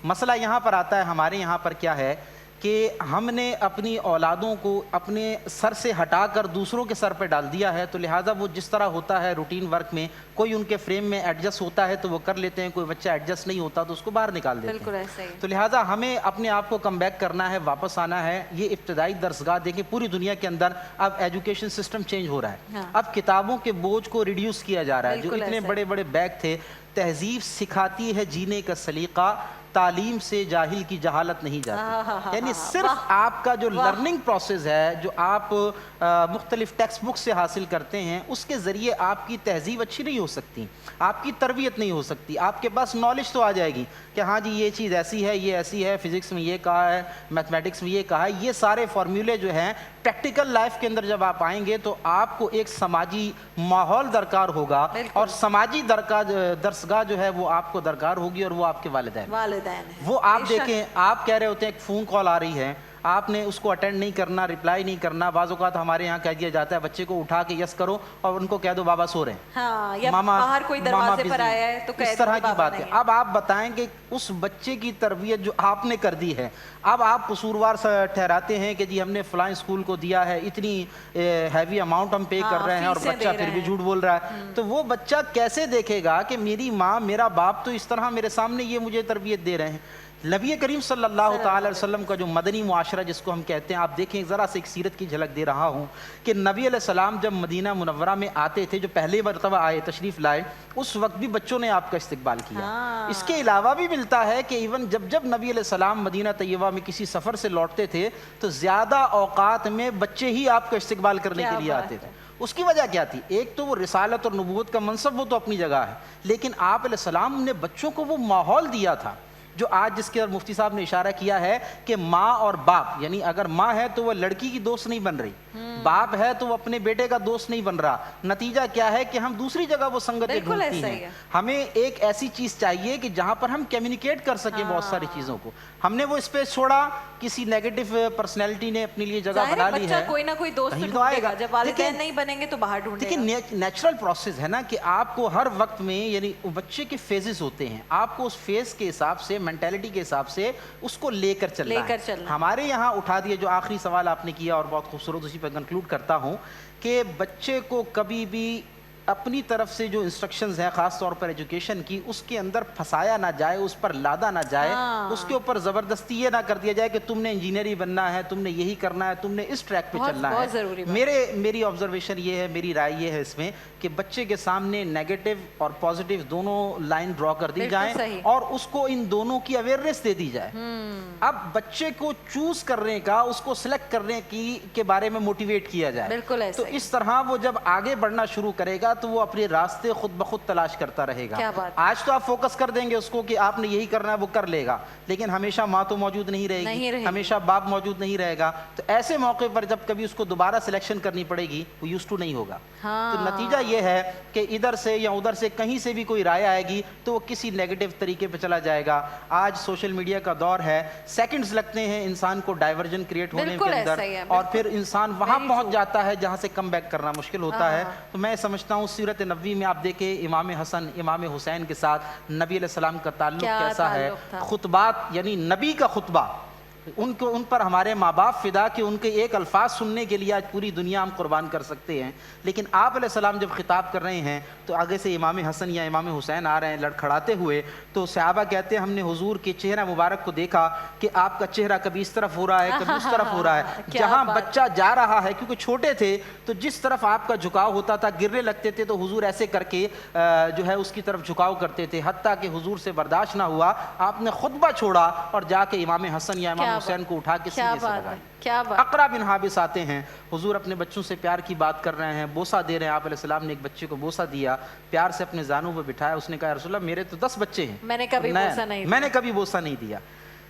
مسئلہ یہاں پر آتا ہے، ہمارے یہاں پر کیا ہے کہ ہم نے اپنی اولادوں کو اپنے سر سے ہٹا کر دوسروں کے سر پہ ڈال دیا ہے، تو لہٰذا وہ جس طرح ہوتا ہے روٹین ورک میں، کوئی ان کے فریم میں ایڈجسٹ ہوتا ہے تو وہ کر لیتے ہیں، کوئی بچہ ایڈجسٹ نہیں ہوتا تو اس کو باہر نکال دیتے ہیں۔ بالکل ایسا ہی۔ تو لہٰذا ہمیں اپنے آپ کو کم بیک کرنا ہے، واپس آنا ہے۔ یہ ابتدائی درسگاہ دیکھیں پوری دنیا کے اندر اب ایجوکیشن سسٹم چینج ہو رہا ہے، اب کتابوں کے بوجھ کو ریڈیوس کیا جا رہا ہے۔ جو اتنے بڑے بڑے بیگ تھے، تہذیب سکھاتی ہے جینے کا سلیقہ، تعلیم سے جاہل کی جہالت نہیں جاتی۔ یعنی صرف آپ کا جو لرننگ پروسیس ہے، جو آپ مختلف ٹیکسٹ بک سے حاصل کرتے ہیں، اس کے ذریعے آپ کی تہذیب اچھی نہیں ہو سکتی، آپ کی تربیت نہیں ہو سکتی۔ آپ کے پاس نالج تو آ جائے گی کہ ہاں جی یہ چیز ایسی ہے، یہ ایسی ہے، فزکس میں یہ کہا ہے، میتھمیٹکس میں یہ کہا ہے۔ یہ سارے فارمولے جو ہیں پریکٹیکل لائف کے اندر جب آپ آئیں گے تو آپ کو ایک سماجی ماحول درکار ہوگا، اور سماجی درسگاہ جو ہے وہ آپ کو درکار ہوگی، اور وہ آپ کے والدین وہ آپ دیکھیں، آپ کہہ رہے ہوتے ہیں ایک فون کال آ رہی ہے، آپ نے اس کو اٹینڈ نہیں کرنا، ریپلائی نہیں کرنا۔ بعض اوقات ہمارے یہاں کہہ دیا جاتا ہے بچے کو اٹھا کے یس کرو اور ان کو کہہ دو بابا سو رہے ہیں، ماما باہر کوئی دروازے پر آیا ہے تو اس طرح کی بات ہے۔ اب آپ بتائیں کہ اس بچے کی تربیت جو آپ نے کر دی ہے، اب آپ قصوروار ٹھہراتے ہیں کہ جی ہم نے فلاں اسکول کو دیا ہے، اتنی ہیوی اماؤنٹ ہم پے کر رہے ہیں، اور بچہ پھر بھی جھوٹ بول رہا ہے، تو وہ بچہ کیسے دیکھے گا کہ میری ماں میرا باپ تو اس طرح میرے سامنے یہ مجھے تربیت دے رہے ہیں۔ نبی کریم صلی اللہ تعالی علیہ وسلم کا جو مدنی معاشرہ جس کو ہم کہتے ہیں، آپ دیکھیں ذرا سے ایک سیرت کی جھلک دے رہا ہوں کہ نبی علیہ السلام جب مدینہ منورہ میں آتے تھے، جو پہلے مرتبہ آئے تشریف لائے، اس وقت بھی بچوں نے آپ کا استقبال کیا۔ اس کے علاوہ بھی ملتا ہے کہ ایون جب نبی علیہ السلام مدینہ طیبہ میں کسی سفر سے لوٹتے تھے تو زیادہ اوقات میں بچے ہی آپ کا استقبال کرنے کے لیے آتے تھے۔ اس کی وجہ کیا تھی؟ ایک تو وہ رسالت اور نبوت کا منصب وہ تو اپنی جگہ ہے، لیکن آپ علیہ السلام نے بچوں کو وہ ماحول دیا تھا جو آج جس کے اور مفتی صاحب نے اشارہ کیا ہے کہ ماں اور باپ، یعنی اگر ماں ہے تو وہ لڑکی کی دوست نہیں بن رہی، باپ ہے تو وہ اپنے بیٹے کا دوست نہیں بن رہا۔ نتیجہ کیا ہے کہ ہم دوسری جگہ وہ سنگتیں ڈھونڈتی ہیں۔ ہمیں ایک ایسی چیز چاہیے کہ جہاں پر ہم کمیونیکیٹ کر سکیں بہت ساری چیزوں کو۔ ہم نے وہ اسپیس چھوڑا، کسی نیگیٹو پرسنالٹی نے اپنے لیے جگہ بنا لی ہے، کوئی نہ کوئی دوست ڈھونڈے گا، جب والدین نہیں بنیں گے تو باہر ڈھونڈے گا۔ لیکن نیچرل پروسیس ہے نا کہ آپ کو ہر وقت میں، یعنی بچے کے فیزز ہوتے ہیں، آپ کو اس فیز کے حساب سے، مینٹیلٹی کے حساب سے اس کو لے کر چلنا ہے۔ ہمارے یہاں اٹھا دیا جو آخری سوال آپ نے کیا، اور بہت خوبصورت، اسی پہ کنکلوڈ کرتا ہوں کہ بچے کو کبھی بھی اپنی طرف سے جو انسٹرکشنز ہیں خاص طور پر ایجوکیشن کی، اس کے اندر پھنسایا نہ جائے، اس پر لادا نہ جائے، اس کے اوپر زبردستی یہ نہ کر دیا جائے کہ تم نے انجینئر ہی بننا ہے، تم نے یہی کرنا ہے، تم نے اس ٹریک پہ چلنا ہے۔ میری آبزرویشن یہ ہے، میری رائے یہ ہے اس میں کہ بچے کے سامنے نیگیٹو اور پازیٹیو دونوں لائن ڈرا کر دی جائیں، اور اس کو ان دونوں کی اویئرنیس دے دی جائے۔ اب بچے کو چوز کرنے کا، اس کو سلیکٹ کرنے کے بارے میں موٹیویٹ کیا جائے، تو اس طرح وہ جب آگے بڑھنا شروع کرے گا تو وہ اپنے راستے خود بخود تلاش کرتا رہے گا۔ آج تو آپ فوکس کر دیں گے اس کو کہ آپ نے یہی کرنا ہے، وہ کر لے گا، لیکن ہمیشہ ماں تو موجود نہیں رہے گی، ہمیشہ باپ موجود نہیں رہے گا۔ تو ایسے موقع پر جب کبھی اس کو دوبارہ سلیکشن کرنی پڑے گی، وہ یوز ٹو نہیں ہوگا۔ تو نتیجہ یہ ہے کہ ادھر سے یا ادھر سے کہیں سے بھی کوئی رائے آئے گی تو وہ کسی نیگیٹو طریقے پہ چلا جائے گا۔ آج سوشل میڈیا کا دور ہے، سیکنڈز لگتے ہیں انسان کو ڈائیورجن کریٹ ہونے کے اندر، اور پھر انسان وہاں پہنچ جاتا ہے جہاں سے کم بیک کرنا مشکل ہوتا ہے۔ تو میں سمجھتا ہوں سیرت نبوی میں آپ دیکھیں امام حسن امام حسین کے ساتھ نبی علیہ السلام کا تعلق کیسا ہے، خطبات یعنی نبی کا خطبہ، ان پر ہمارے ماں باپ فدا کہ ان کے ایک الفاظ سننے کے لیے آج پوری دنیا ہم قربان کر سکتے ہیں۔ لیکن آپ علیہ السلام جب خطاب کر رہے ہیں تو آگے سے امام حسن یا امام حسین آ رہے ہیں لڑکھڑاتے ہوئے، تو صحابہ کہتے ہیں ہم نے حضور کے چہرہ مبارک کو دیکھا کہ آپ کا چہرہ کبھی اس طرف ہو رہا ہے، کبھی اس طرف ہو رہا ہے، جہاں بچہ جا رہا ہے، کیونکہ چھوٹے تھے تو جس طرف آپ کا جھکاؤ ہوتا تھا، گرنے لگتے تھے تو حضور ایسے کر کے جو ہے اس کی طرف جھکاؤ کرتے تھے، حتیٰ کہ حضور سے برداشت نہ ہوا، آپ نے خطبہ چھوڑا اور جا کے امام حسن یا امام کیا حسین کو اٹھا کے کیا سینے سے بات لگا ہے، لیا۔ کیا بات۔ اقرا بن حابس آتے ہیں، حضور اپنے بچوں سے پیار کی بات کر رہے ہیں، بوسہ دے رہے ہیں، آپ علیہ السلام نے ایک بچے کو بوسہ دیا، پیار سے اپنے زانوں پہ بٹھایا، اس نے کہا یا رسول اللہ میرے تو 10 بچے ہیں، میں نے کبھی بوسہ نہیں دیا۔ میں نے کبھی بوسہ نہیں دیا۔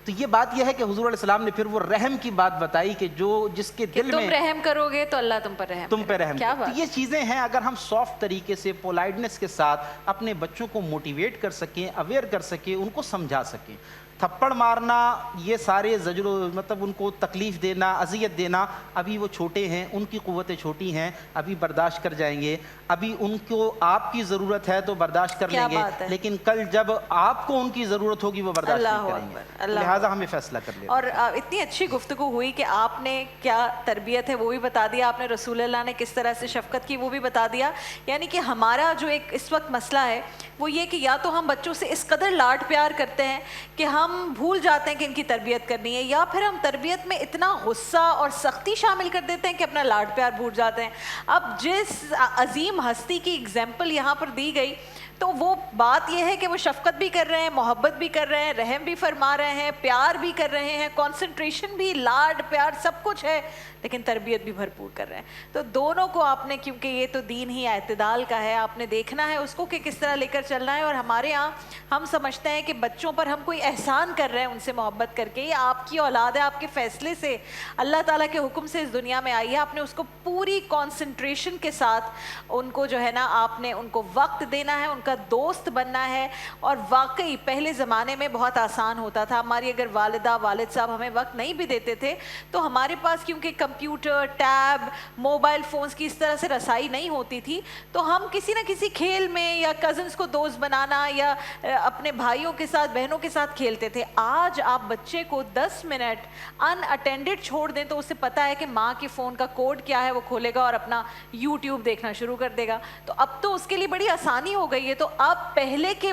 تو یہ بات یہ ہے کہ حضور علیہ السلام نے پھر وہ رحم کی بات بتائی کہ جو جس کے دل تم میں رحم کرو گے تو اللہ تم پر رحم تم پہ رحم کیا کرے۔ تو یہ چیزیں ہیں، اگر ہم سافٹ طریقے سے پولائٹنس کے ساتھ اپنے بچوں کو موٹیویٹ کر سکیں، اویئر کر سکیں، ان کو سمجھا سکیں۔ تھپڑ مارنا، یہ سارے زجر مطلب ان کو تکلیف دینا، اذیت دینا، ابھی وہ چھوٹے ہیں، ان کی قوتیں چھوٹی ہیں، ابھی برداشت کر جائیں گے، ابھی ان کو آپ کی ضرورت ہے تو برداشت کر لیں گے، لیکن کل جب آپ کو ان کی ضرورت ہوگی وہ برداشت نہیں کریں گے، لہٰذا ہمیں فیصلہ کر لیں۔ اور اتنی اچھی گفتگو ہوئی کہ آپ نے کیا تربیت ہے وہ بھی بتا دیا، آپ نے رسول اللہ نے کس طرح سے شفقت کی وہ بھی بتا دیا۔ یعنی کہ ہمارا جو ایک اس وقت مسئلہ ہے وہ یہ کہ یا تو ہم بچوں سے اس قدر لاڈ پیار کرتے ہیں کہ ہم بھول جاتے ہیں کہ ان کی تربیت کرنی ہے، یا پھر ہم تربیت میں اتنا غصہ اور سختی شامل کر دیتے ہیں کہ اپنا لاڈ پیار بھول جاتے ہیں۔ اب جس عظیم ہستی کی اگزامپل یہاں پر دی گئی تو وہ بات یہ ہے کہ وہ شفقت بھی کر رہے ہیں، محبت بھی کر رہے ہیں، رحم بھی فرما رہے ہیں، پیار بھی کر رہے ہیں، کنسنٹریشن بھی، لاڈ پیار سب کچھ ہے، لیکن تربیت بھی بھرپور کر رہے ہیں۔ تو دونوں کو آپ نے، کیونکہ یہ تو دین ہی اعتدال کا ہے، آپ نے دیکھنا ہے اس کو کہ کس طرح لے کر چلنا ہے۔ اور ہمارے ہاں ہم سمجھتے ہیں کہ بچوں پر ہم کوئی احسان کر رہے ہیں ان سے محبت کر کے، یہ آپ کی اولاد ہے، آپ کے فیصلے سے، اللہ تعالیٰ کے حکم سے اس دنیا میں آئی ہے، آپ نے اس کو پوری کنسنٹریشن کے ساتھ ان کو جو ہے نا آپ نے ان کو وقت دینا ہے، ان کا دوست بننا ہے۔ اور واقعی پہلے زمانے میں بہت آسان ہوتا تھا، ہماری اگر والدہ والد صاحب ہمیں وقت نہیں بھی دیتے تھے تو ہمارے پاس کیونکہ کمپیوٹر، ٹیب، موبائل فونز کی اس طرح سے رسائی نہیں ہوتی تھی، تو ہم کسی نہ کسی کھیل میں یا کزنز کو دوست بنانا یا اپنے بھائیوں کے ساتھ بہنوں کے ساتھ کھیلتے تھے۔ آج آپ بچے کو 10 منٹ ان اٹینڈڈ چھوڑ دیں تو اسے پتہ ہے کہ ماں کے فون کا کوڈ کیا ہے، وہ کھولے گا اور اپنا یوٹیوب دیکھنا شروع کر دے گا۔ تو اب تو اس کے لیے بڑی آسانی ہو گئی ہے۔ تو اب پہلے کے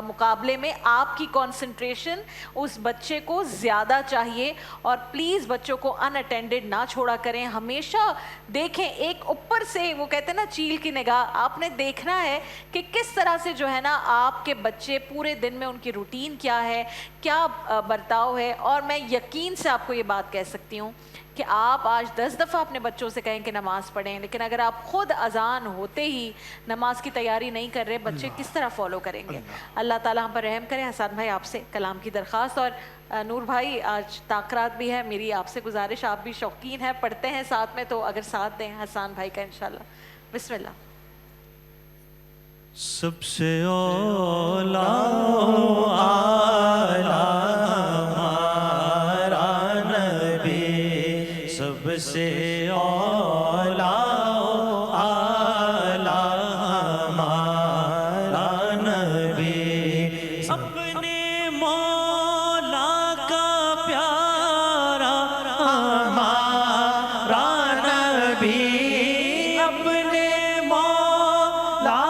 مقابلے میں آپ کی کنسنٹریشن اس بچے کو زیادہ چاہیے، اور پلیز بچوں کو ان اٹینڈڈ نہ چھوڑا کریں، ہمیشہ دیکھیں ایک اوپر سے، وہ کہتے ہیں نا چیل کی نگاہ، آپ نے دیکھنا ہے کہ کس طرح سے جو ہے نا آپ کے بچے پورے دن میں ان کی روٹین کیا ہے، کیا برتاؤ ہے۔ اور میں یقین سے آپ کو یہ بات کہہ سکتی ہوں کہ آپ آج 10 دفعہ اپنے بچوں سے کہیں کہ نماز پڑھیں، لیکن اگر آپ خود اذان ہوتے ہی نماز کی تیاری نہیں کر رہے، بچے کس طرح فالو کریں گے؟ اللہ تعالیٰ ہم پر رحم کرے۔ حسان بھائی آپ سے کلام کی درخواست، اور نور بھائی آج تاکرات بھی ہے، میری آپ سے گزارش، آپ بھی شوقین ہیں، پڑھتے ہیں ساتھ میں، تو اگر ساتھ دیں حسان بھائی کا انشاءاللہ۔ بسم اللہ۔ سب سے اولا ہمارا نبی، سب سے اولا ہمارا نبی، اپنے مولا کا پیارا ہمارا نبی، اپنے مولا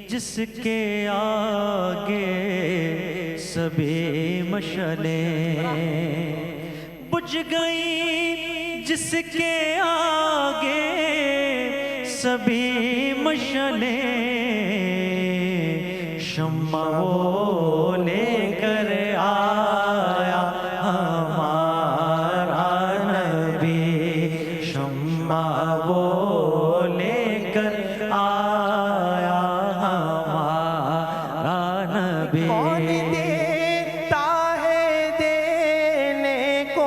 جس کے آگے سبھی مشعلیں بجھ گئی، جس کے آگے سبھی مشعلیں، شمع وہ لے کر آیا ہمارا نبی، شمع وہ لے کر آیا کون دیتا ہے دینے کو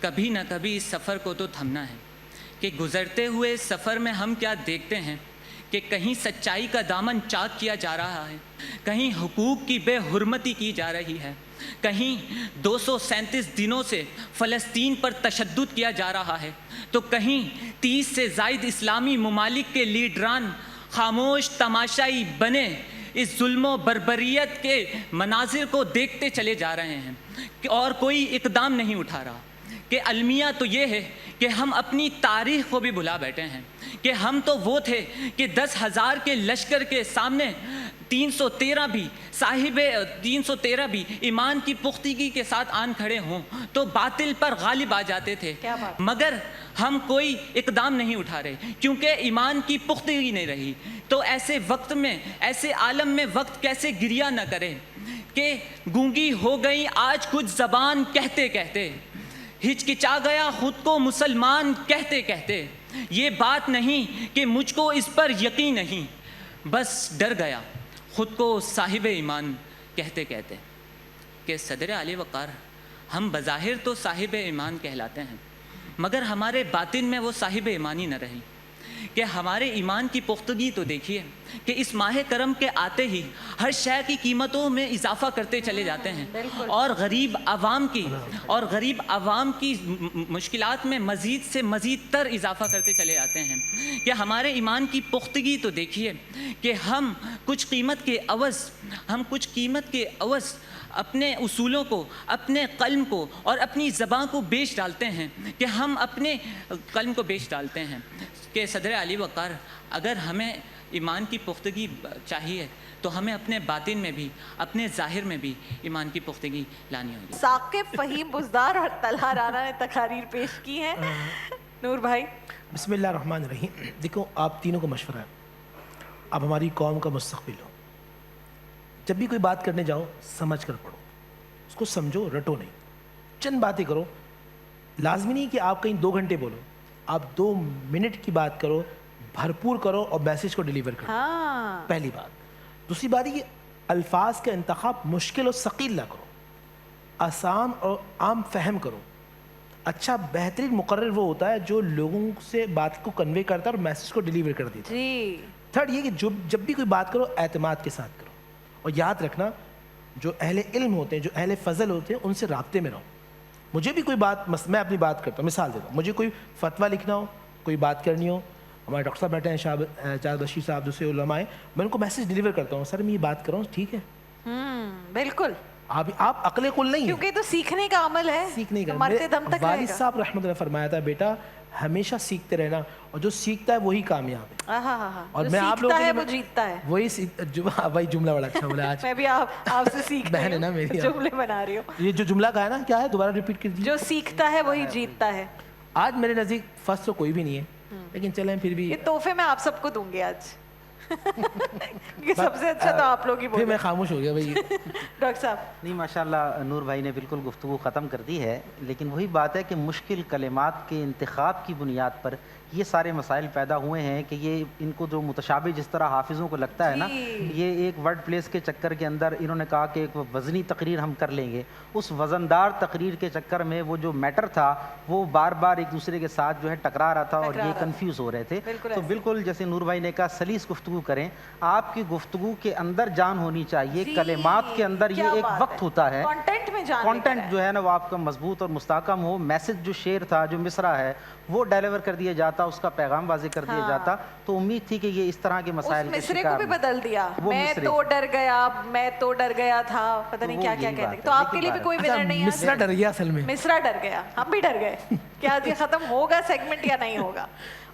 کبھی نہ کبھی اس سفر کو تو تھمنا ہے کہ گزرتے ہوئے اس سفر میں ہم کیا دیکھتے ہیں کہ کہیں سچائی کا دامن چاک کیا جا رہا ہے، کہیں حقوق کی بے حرمتی کی جا رہی ہے، کہیں 237 دنوں سے فلسطین پر تشدد کیا جا رہا ہے، تو کہیں 30 سے زائد اسلامی ممالک کے لیڈران خاموش تماشائی بنے اس ظلم و بربریت کے مناظر کو دیکھتے چلے جا رہے ہیں اور کوئی اقدام نہیں اٹھا رہا۔ کہ المیہ تو یہ ہے کہ ہم اپنی تاریخ کو بھی بھلا بیٹھے ہیں کہ ہم تو وہ تھے کہ 10,000 کے لشکر کے سامنے 313 بھی ایمان کی پختگی کے ساتھ آن کھڑے ہوں تو باطل پر غالب آ جاتے تھے، مگر ہم کوئی اقدام نہیں اٹھا رہے کیونکہ ایمان کی پختگی نہیں رہی۔ تو ایسے وقت میں، ایسے عالم میں وقت کیسے گریہ نہ کرے کہ گونگی ہو گئی آج کچھ زبان کہتے کہتے، ہچکچا گیا خود کو مسلمان کہتے کہتے، یہ بات نہیں کہ مجھ کو اس پر یقین نہیں، بس ڈر گیا خود کو صاحب ایمان کہتے کہتے۔ کہ صدر اعلی وقار، ہم بظاہر تو صاحب ایمان کہلاتے ہیں مگر ہمارے باطن میں وہ صاحب ایمانی نہ رہی۔ کہ ہمارے ایمان کی پختگی تو دیکھیے کہ اس ماہ کرم کے آتے ہی ہر شے کی قیمتوں میں اضافہ کرتے چلے جاتے ہیں اور غریب عوام کی مشکلات میں مزید سے مزید تر اضافہ کرتے چلے جاتے ہیں۔ کہ ہمارے ایمان کی پختگی تو دیکھیے کہ ہم کچھ قیمت کے عوض اپنے اصولوں کو، اپنے قلم کو اور اپنی زبان کو بیچ ڈالتے ہیں، کہ ہم اپنے قلم کو بیچ ڈالتے ہیں۔ کہ صدر اعلی وقار، اگر ہمیں ایمان کی پختگی چاہیے تو ہمیں اپنے باطن میں بھی، اپنے ظاہر میں بھی ایمان کی پختگی لانی ہوگی۔ ثاقب، فہیم بزدار اور طلحہ رانا نے تقاریر پیش کی ہیں۔ نور بھائی، بسم اللہ الرحمن الرحیم۔ دیکھو، آپ تینوں کو مشورہ ہے، آپ ہماری قوم کا مستقبل ہو، جب بھی کوئی بات کرنے جاؤ سمجھ کر پڑھو، اس کو سمجھو، رٹو نہیں، چند باتیں کرو۔ لازمی نہیں کہ آپ کہیں 2 گھنٹے بولو، آپ 2 منٹ کی بات کرو، بھرپور کرو اور میسیج کو ڈیلیور کرو۔ پہلی بات۔ دوسری بات یہ کہ الفاظ کا انتخاب مشکل اور ثقیل نہ کرو، آسان اور عام فہم کرو۔ اچھا بہترین مقرر وہ ہوتا ہے جو لوگوں سے بات کو کنوے کرتا ہے اور میسیج کو ڈیلیور کر دیتا ہے۔ تھرڈ یہ کہ جب بھی کوئی بات کرو اعتماد کے ساتھ کرو، اور یاد رکھنا جو اہل علم ہوتے ہیں، جو اہل فضل ہوتے ہیں، ان سے رابطے میں رہو۔ مجھے بھی کوئی بات، میں اپنی بات کرتا ہوں، مثال دیتا ہوں، مجھے کوئی فتویٰ لکھنا ہو، کوئی بات کرنی ہو، ہمارے ڈاکٹر صاحب بیٹھے ہیں شاہد بشیر صاحب، دوسرے علماء ہیں، میں ان کو میسیج ڈیلیور کرتا ہوں، سر میں یہ بات کر رہا ہوں، ٹھیک ہے؟ بالکل، آپ عقل کل نہیں ہیں، کیونکہ تو سیکھنے کا عمل ہے، سیکھنے کا۔ مرتے دم تک والد صاحب رحمۃ اللہ فرمایا تھا، بیٹا ہمیشہ سیکھتے رہنا، اور جو سیکھتا ہے وہی کامیاب ہے۔ اور میں آپ لوگوں وہ جیتتا ہے، وہی جملہ بڑا اچھا بولا آج، میں بھی آپ سے سیکھ رہی ہوں، جملے بنا رہی ہوں۔ یہ جو جملہ کہا ہے نا، کیا ہے؟ دوبارہ ریپیٹ کر دیجیے۔ جو سیکھتا ہے وہی جیتتا ہے۔ آج میرے نزدیک فرسٹ تو کوئی بھی نہیں ہے، لیکن چلیں پھر بھی یہ تحفے میں آپ سب کو دوں گی آج، سب سے اچھا تو آپ لوگ ہی بولیں۔ پھر میں خاموش ہو گیا بھائی۔ ڈاکٹر صاحب، نہیں ماشاءاللہ نور بھائی نے بالکل گفتگو ختم کر دی ہے، لیکن وہی بات ہے کہ مشکل کلمات کے انتخاب کی بنیاد پر یہ سارے مسائل پیدا ہوئے ہیں کہ یہ ان کو جو متشابہ جس طرح حافظوں کو لگتا ہے نا، یہ ایک ورڈ پلیس کے چکر کے اندر انہوں نے کہا کہ ایک وزنی تقریر ہم کر لیں گے، اس وزندار تقریر کے چکر میں وہ جو میٹر تھا وہ بار بار ایک دوسرے کے ساتھ جو ہے ٹکرا رہا تھا اور یہ کنفیوز ہو رہے تھے۔ تو بالکل جیسے نور بھائی نے کہا سلیس گفتگو کریں، آپ کی گفتگو کے اندر جان ہونی چاہیے، کلمات کے اندر یہ ایک وقت ہوتا ہے، کانٹینٹ جو ہے نا وہ آپ کا مضبوط اور مستحکم ہو، میسج جو شعر تھا، جو مصرع ہے وہ ڈیلیور کر دیا جاتا، اس کا پیغام واضح کر دیا جاتا، تو امید تھی کہ یہ اس طرح کے مسائل کے مصرے کو بھی بدل دیا، میں تو ڈر گیا تھا، پتہ نہیں کیا کیا کہتے ہیں، تو آپ کے لیے بھی کوئی ونر نہیں ہے؟ مصرع ڈر گیا، اصل میں مصرع ڈر گیا، ہم بھی ڈر گئے کیا یہ ختم ہوگا سیگمنٹ یا نہیں ہوگا۔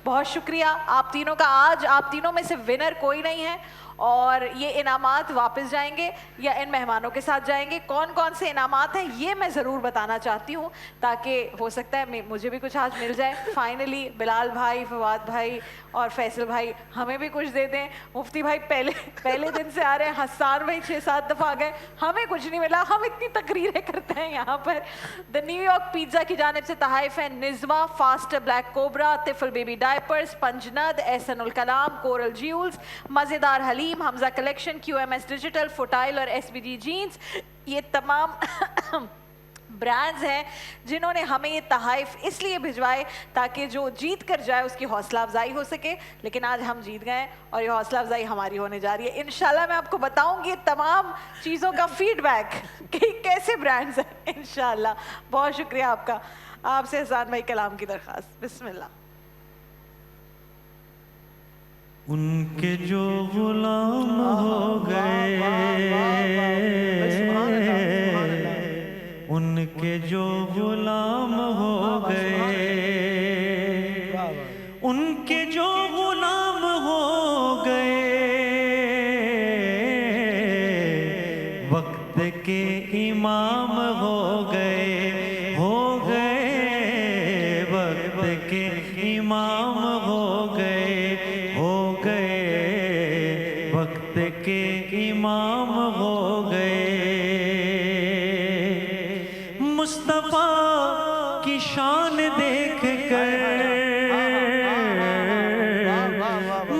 بہت شکریہ آپ تینوں کا، آج آپ تینوں میں سے ونر کوئی نہیں ہے، اور یہ انعامات واپس جائیں گے یا ان مہمانوں کے ساتھ جائیں گے۔ کون کون سے انعامات ہیں یہ میں ضرور بتانا چاہتی ہوں، تاکہ ہو سکتا ہے مجھے بھی کچھ آج مل جائے۔ فائنلی بلال بھائی، فواد بھائی اور فیصل بھائی ہمیں بھی کچھ دے دیں۔ مفتی بھائی پہلے دن سے آ رہے ہیں، حسان بھائی 6-7 دفعہ آ گئے، ہمیں کچھ نہیں ملا، ہم اتنی تقریریں کرتے ہیں یہاں پر۔ دا نیو یارک پیزا کی جانب سے تحائف ہیں Nizwa, fast black cobra, Tifl baby diapers, Panjnad, Ahsan ul-Kalam, coral jewels, Mazedar Haleem, Hamza collection, QMS digital, Fotile اور SBG جینز، یہ تمام برانڈز ہیں جنہوں نے ہمیں یہ تحائف اس لیے بھجوائے تاکہ جو جیت کر جائے اس کی حوصلہ افزائی ہو سکے، لیکن آج ہم جیت گئے اور یہ حوصلہ افزائی ہماری ہونے جا رہی ہے. انشاءاللہ میں آپ کو بتاؤں گی تمام چیزوں کا فیڈ بیک کہ کیسے برانڈز ہیں انشاءاللہ. بہت شکریہ آپ کا. آپ سے احسان بھائی کلام کی درخواست. بسم اللہ. ان کے جو غلام ہو گئے، ان کے جو غلام ہو گئے، ان کے جو غلام ہو گئے، وقت کے امام ہو گئے، ہو گئے وقت کے امام ہو گئے، ہو گئے وقت کے امام ہو گئے. مصطفیٰ کی شان دیکھ کر،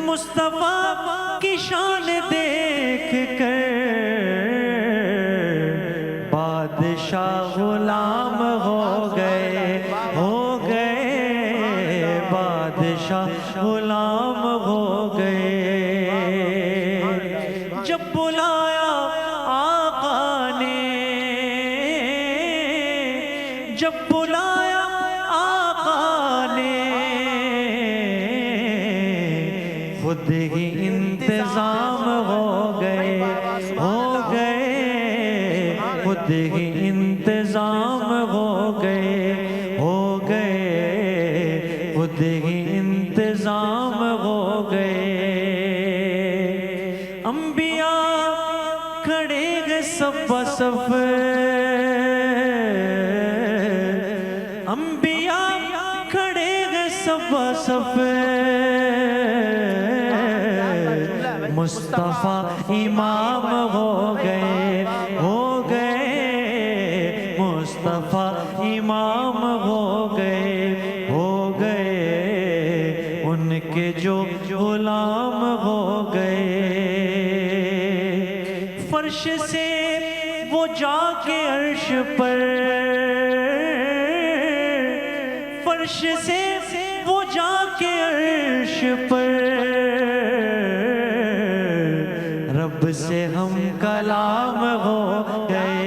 مصطفیٰ کی شان دیکھ کر، بادشاہ غلام ہو گئے، ہو گئے بادشاہ غلام ہو گئے. جب بلایا آقا نے، جب بلایا آقا نے، خود ہی انتظام ہو گئے، ہو گئے خود ہی انتظام ہو گئے، ہو گئے خود ہی انتظام ہو گئے. انبیاء کھڑے گئے صف بصف، انبیاء کھڑے گئے صف بصف، مصطفیٰ امام ہو گئے، ہو گئے مصطفیٰ امام ہو گئے، ہو گئے ان کے جو غلام ہو گئے. فرش سے وہ جا کے عرش پر، فرش سے وہ جا کے عرش پر، رب سے ہم کلام ہو گئے،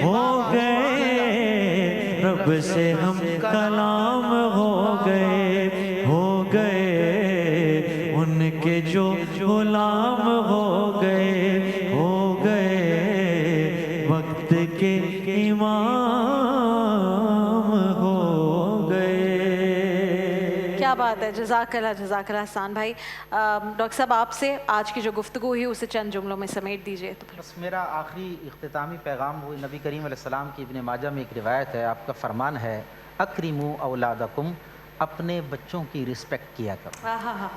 ہو گئے رب سے ہم کلام ہو گئے، ہو گئے ان کے جو غلام ہو گئے، ہو گئے وقت کے امام ہو گئے. کیا بات ہے. جزاک اللہ احسان بھائی. ڈاکٹر صاحب آپ سے آج کی جو گفتگو ہوئی اسے چند جملوں میں سمیٹ دیجئے. تو بس میرا آخری اختتامی پیغام وہ نبی کریم علیہ السلام کی ابن ماجہ میں ایک روایت ہے، آپ کا فرمان ہے اکرموا اولادکم، اپنے بچوں کی رسپیکٹ کیا کرو.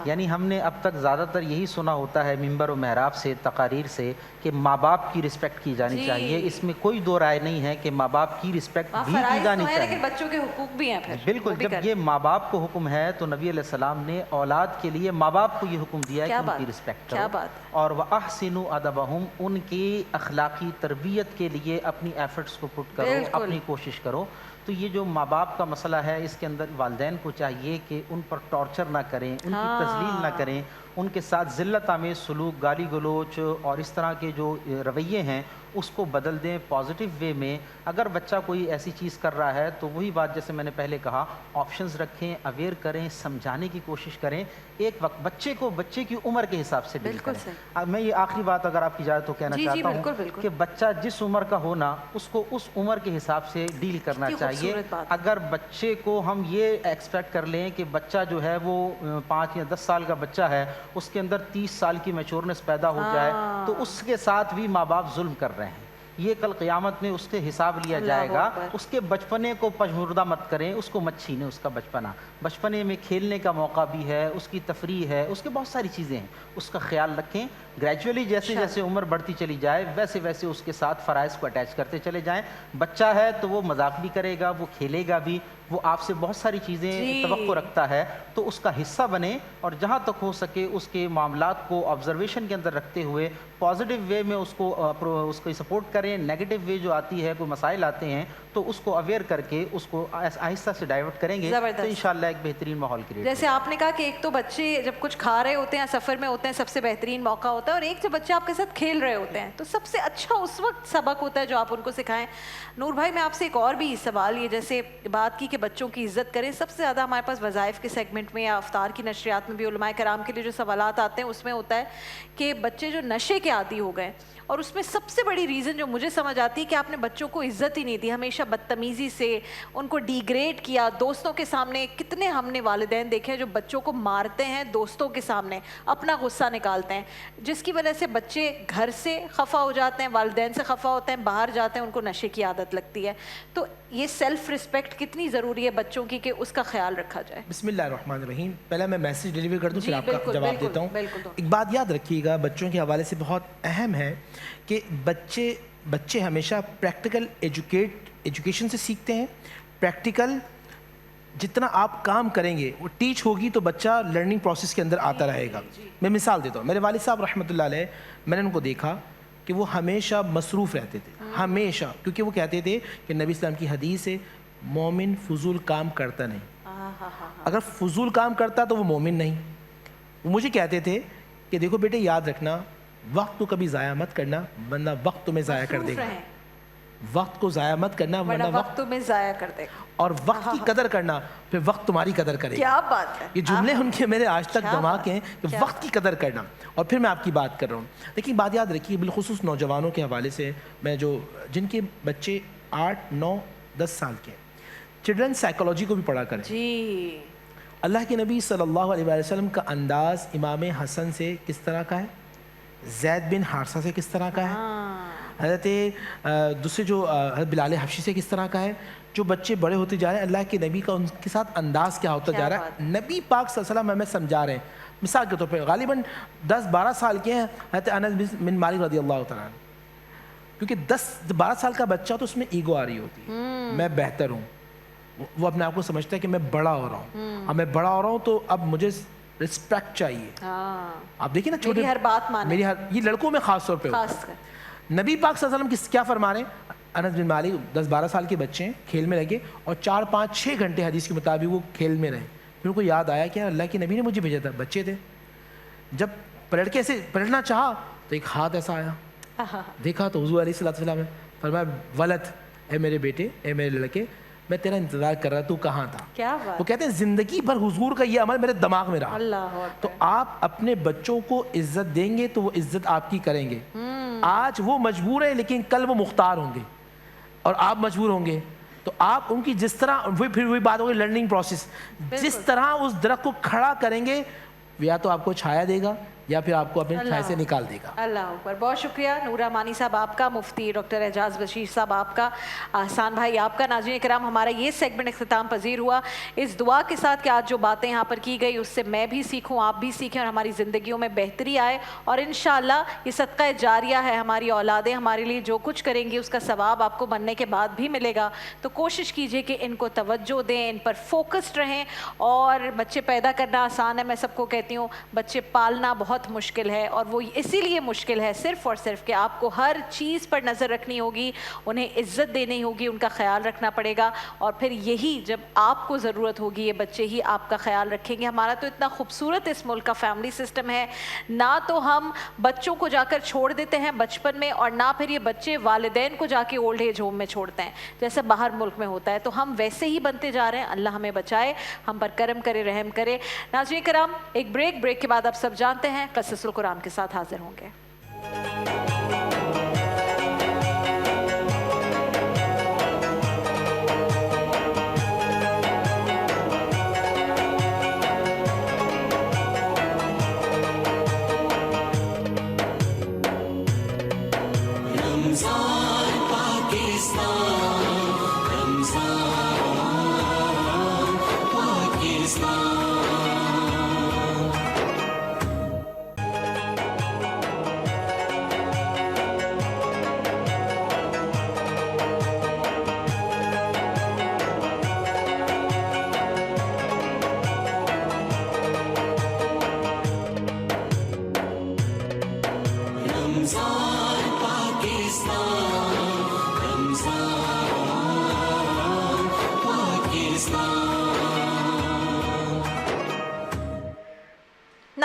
یعنی ہم نے اب تک زیادہ تر یہی سنا ہوتا ہے ممبر و محراب سے، تقاریر سے، کہ ماں باپ کی رسپیکٹ کی جانی چاہیے. اس میں کوئی دو رائے نہیں ہے کہ ماں باپ کی رسپیکٹ بھی کی جانی چاہیے، لیکن بچوں کے حقوق بھی ہیں. پھر بالکل جب یہ ماں باپ کو حکم ہے تو نبی علیہ السلام نے اولاد کے لیے ماں باپ کو یہ حکم دیا ہے کہ ان کی رسپیکٹ کرو. اور وَأَحْسِنُوا أَدَبَهُمْ، ان کی اخلاقی تربیت کے لیے اپنی ایفرٹس کو پٹ کرو، اپنی کوشش کرو. تو یہ جو ماں باپ کا مسئلہ ہے اس کے اندر والدین کو چاہیے کہ ان پر ٹارچر نہ کریں، ان کی تذلیل نہ کریں، ان کے ساتھ ذلت آمیز سلوک، گالی گلوچ اور اس طرح کے جو رویے ہیں اس کو بدل دیں پازیٹیو وے میں. اگر بچہ کوئی ایسی چیز کر رہا ہے تو وہی بات جیسے میں نے پہلے کہا، آپشنز رکھیں، اویئر کریں، سمجھانے کی کوشش کریں. ایک وقت بچے کو بچے کی عمر کے حساب سے ڈیل کریں. میں یہ آخری بات اگر آپ کی اجازت ہو کہنا چاہتا ہوں کہ بچہ جس عمر کا ہونا اس کو اس عمر کے حساب سے ڈیل کرنا چاہیے. اگر بچے کو ہم یہ ایکسپیکٹ کر لیں کہ بچہ جو ہے وہ 5 یا 10 سال کا بچہ ہے، اس کے اندر 30 سال کی میچورنس پیدا ہو جائے تو اس کے ساتھ بھی ماں باپ ظلم کر رہے ہیں. یہ کل قیامت میں اس کے حساب لیا جائے گا. اس کے بچپنے کو پژمردہ مت کریں، اس کو مت چھینیں. اس کا بچپنے میں کھیلنے کا موقع بھی ہے، اس کی تفریح ہے، اس کے بہت ساری چیزیں ہیں، اس کا خیال رکھیں. گریجولی جیسے جیسے عمر بڑھتی چلی جائے ویسے ویسے اس کے ساتھ فرائض کو اٹیچ کرتے چلے جائیں. بچہ ہے تو وہ مذاق بھی کرے گا، وہ کھیلے گا بھی، وہ آپ سے بہت ساری چیزیں توقع رکھتا ہے، تو اس کا حصہ بنے اور جہاں تک ہو سکے اس کے معاملات کو آبزرویشن کے اندر رکھتے ہوئے پازیٹیو وے میں اس کو سپورٹ کریں. نیگیٹو وے جو آتی ہے، کوئی مسائل آتے ہیں تو اس کو اویئر کر کے اس کو آہستہ سے ڈائیورٹ کریں گے تو انشاءاللہ ایک بہترین ماحول کریٹ. جیسے آپ نے کہا کہ ایک تو بچے جب کچھ کھا رہے ہوتے ہیں، سفر میں ہوتے ہیں، سب سے بہترین موقع ہوتا ہے، اور ایک جو بچے آپ کے ساتھ کھیل رہے ہوتے ہیں تو سب سے اچھا اس وقت سبق ہوتا ہے جو آپ ان کو سکھائیں. نور بھائی، میں آپ سے ایک اور بھی سوال، یہ جیسے بات کی کہ بچوں کی عزت کریں، سب سے زیادہ ہمارے پاس وظائف کے سیگمنٹ میں یا افطار کی نشریات میں بھی علماء کرام کے لیے جو سوالات آتے ہیں اس میں ہوتا ہے کہ بچے جو نشے کے عادی ہو گئے، اور اس میں سب سے بڑی ریزن جو مجھے سمجھ آتی ہے کہ آپ نے بچوں کو عزت ہی نہیں دی، ہمیشہ بدتمیزی سے ان کو ڈیگریڈ کیا. دوستوں کے سامنے کتنے ہم نے والدین دیکھے ہیں جو بچوں کو مارتے ہیں دوستوں کے سامنے، اپنا غصہ نکالتے ہیں، جس کی وجہ سے بچے گھر سے خفا ہو جاتے ہیں، والدین سے خفا ہوتے ہیں، باہر جاتے ہیں، ان کو نشے کی عادت لگتی ہے. تو یہ سیلف رسپیکٹ کتنی ضروری ہے بچوں کی کہ اس کا خیال رکھا جائے؟ بسم اللہ الرحمن الرحیم. پہلے میں میسیج ڈیلیور کر دوں پھر آپ کا جواب دیتا ہوں. ایک بات یاد رکھیے گا بچوں کے حوالے سے بہت اہم ہے کہ بچے ہمیشہ پریکٹیکل ایجوکیشن سے سیکھتے ہیں. پریکٹیکل جتنا آپ کام کریں گے وہ ٹیچ ہوگی تو بچہ لرننگ پروسیس کے اندر آتا رہے گا. میں مثال دیتا ہوں. میرے والد صاحب رحمۃ اللہ علیہ، میں نے ان کو دیکھا کہ وہ ہمیشہ مصروف رہتے تھے، ہمیشہ، کیونکہ وہ کہتے تھے کہ نبی اسلام کی حدیث ہے مومن فضول کام کرتا نہیں. اگر فضول کام کرتا تو وہ مومن نہیں. وہ مجھے کہتے تھے کہ دیکھو بیٹے، یاد رکھنا وقت کو کبھی ضائع مت کرنا ورنہ وقت تمہیں ضائع کر دے گا. وقت کو ضائع مت کرنا ورنہ وقت تمہیں ضائع کر دے گا، اور وقت کی قدر کرنا پھر وقت تمہاری قدر کرے گا. کیا بات ہے! یہ جملے ان کے میرے آج تک دماغ کے ہیں کہ وقت کی قدر کرنا. اور پھر میں آپ کی بات کر رہا ہوں. لیکن بات یاد رکھیے، بالخصوص نوجوانوں کے حوالے سے، میں جن کے بچے 8، 9، 10 سال کے ہیں، چلڈرن سائیکالوجی کو بھی پڑھا کریں. جی، اللہ کے نبی صلی اللہ علیہ وسلم کا انداز امام حسن سے کس طرح کا ہے، زید بن حارثہ سے کس طرح کا ہے، حضرت دوسرے جو حضرت بلال حبشی سے کس طرح کا ہے. جو بچے بڑے ہوتے جا رہے ہیں، اللہ کے نبی کا ان کے ساتھ انداز کیا ہوتا جا رہا ہے. نبی پاک صلی اللہ علیہ وسلم ہمیں سمجھا رہے ہیں. مثال کے طور پہ غالباً 10-12 سال کے ہیں حضرت انس بن مالک رضی اللہ تعالیٰ عنہ، کیونکہ 10-12 سال کا بچہ تو اس میں ایگو آ رہی ہوتی ہے، میں بہتر ہوں. وہ اپنے آپ کو سمجھتا ہے کہ میں بڑا ہو رہا ہوں، اب میں بڑا ہو رہا ہوں تو اب مجھے رسپیکٹ چاہیے. آپ دیکھیں نا، چھوٹے ہر بات مانے، یہ لڑکوں میں خاص طور پہ نبی پاک صلی اللہ علیہ وسلم کیا فرما رہے ہیں. انس بن مالک 10-12 سال کے بچے ہیں، کھیل میں لگے اور 4-5-6 گھنٹے حدیث کے مطابق وہ کھیل میں رہے. پھر ان کو یاد آیا کہ اللہ کے نبی نے مجھے بھیجا تھا. بچے تھے، جب پلٹ کے ایسے پلٹنا چاہا تو ایک ہاتھ ایسا آیا، دیکھا تو حضور علیہ الصلوۃ والسلام نے فرمایا ولد، اے میرے بیٹے، اے میرے لڑکے، میں تیرا انتظار کر رہا، تو کہاں تھا. کیا بات! وہ کہتے ہیں زندگی بھر حضور کا یہ عمل میرے دماغ میں رہا. تو آپ اپنے بچوں کو عزت دیں گے تو وہ عزت آپ کی کریں گے. آج وہ مجبور ہیں لیکن کل وہ مختار ہوں گے اور آپ مجبور ہوں گے. تو آپ ان کی جس طرح، پھر وہی بات ہوگی لرننگ پروسیس، جس طرح اس درخت کو کھڑا کریں گے یا تو آپ کو چھایا دے گا یا پھر آپ کو اپنے چھائے سے نکال دے گا. اللہ اکبر. بہت شکریہ نور رحمانی صاحب آپ کا، مفتی ڈاکٹر اعجاز بشیر صاحب آپ کا، احسان بھائی آپ کا. ناظرین کرام، ہمارا یہ سیگمنٹ اختتام پذیر ہوا اس دعا کے ساتھ کہ آج جو باتیں یہاں پر کی گئی اس سے میں بھی سیکھوں، آپ بھی سیکھیں اور ہماری زندگیوں میں بہتری آئے. اور انشاءاللہ یہ صدقہ جاریہ ہے، ہماری اولادیں ہمارے لیے جو کچھ کریں گی اس کا ثواب آپ کو بننے کے بعد بھی ملے گا. تو کوشش کیجئے کہ ان کو توجہ دیں، ان پر فوکسڈ رہیں. اور بچے پیدا کرنا آسان ہے، میں سب کو کہتی ہوں، بچے پالنا بہت مشکل ہے، اور وہ اسی لیے مشکل ہے صرف اور صرف کہ آپ کو ہر چیز پر نظر رکھنی ہوگی، انہیں عزت دینی ہوگی، ان کا خیال رکھنا پڑے گا. اور پھر یہی جب آپ کو ضرورت ہوگی یہ بچے ہی آپ کا خیال رکھیں گے. ہمارا تو اتنا خوبصورت اس ملک کا فیملی سسٹم ہے، نہ تو ہم بچوں کو جا کر چھوڑ دیتے ہیں بچپن میں، اور نہ پھر یہ بچے والدین کو جا کے اولڈ ایج ہوم میں چھوڑتے ہیں جیسے باہر ملک میں ہوتا ہے. تو ہم ویسے ہی بنتے جا رہے ہیں. اللہ ہمیں بچائے، ہم پر کرم کرے، رحم کرے. ناظرین کرام، ایک بریک کے بعد آپ سب جانتے ہیں قصص القرآن کے ساتھ حاضر ہوں گے.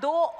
2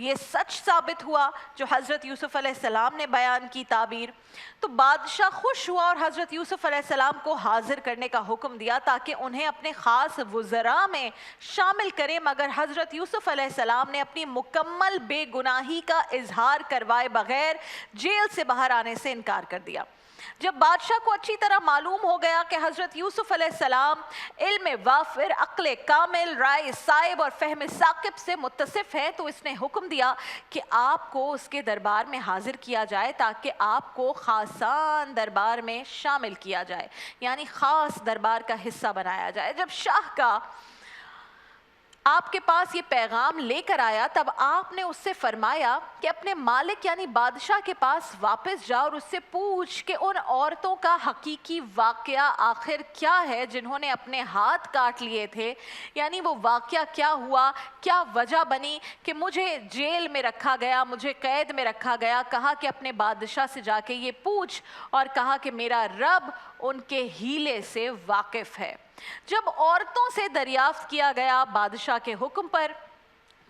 یہ سچ ثابت ہوا جو حضرت یوسف علیہ السلام نے بیان کی تعبیر، تو بادشاہ خوش ہوا اور حضرت یوسف علیہ السلام کو حاضر کرنے کا حکم دیا تاکہ انہیں اپنے خاص وزراء میں شامل کرے، مگر حضرت یوسف علیہ السلام نے اپنی مکمل بے گناہی کا اظہار کروائے بغیر جیل سے باہر آنے سے انکار کر دیا۔ جب بادشاہ کو اچھی طرح معلوم ہو گیا کہ حضرت یوسف علیہ السلام علم وافر، عقل کامل، رائے صائب اور فہم ثاقب سے متصف ہے، تو اس نے حکم دیا کہ آپ کو اس کے دربار میں حاضر کیا جائے تاکہ آپ کو خاصان دربار میں شامل کیا جائے، یعنی خاص دربار کا حصہ بنایا جائے۔ جب شاہ کا آپ کے پاس یہ پیغام لے کر آیا تب آپ نے اس سے فرمایا کہ اپنے مالک یعنی بادشاہ کے پاس واپس جا اور اس سے پوچھ کہ ان عورتوں کا حقیقی واقعہ آخر کیا ہے جنہوں نے اپنے ہاتھ کاٹ لیے تھے، یعنی وہ واقعہ کیا ہوا، کیا وجہ بنی کہ مجھے جیل میں رکھا گیا، مجھے قید میں رکھا گیا۔ کہا کہ اپنے بادشاہ سے جا کے یہ پوچھ، اور کہا کہ میرا رب ان کے ہیلے سے واقف ہے۔ جب عورتوں سے دریافت کیا گیا بادشاہ کے حکم پر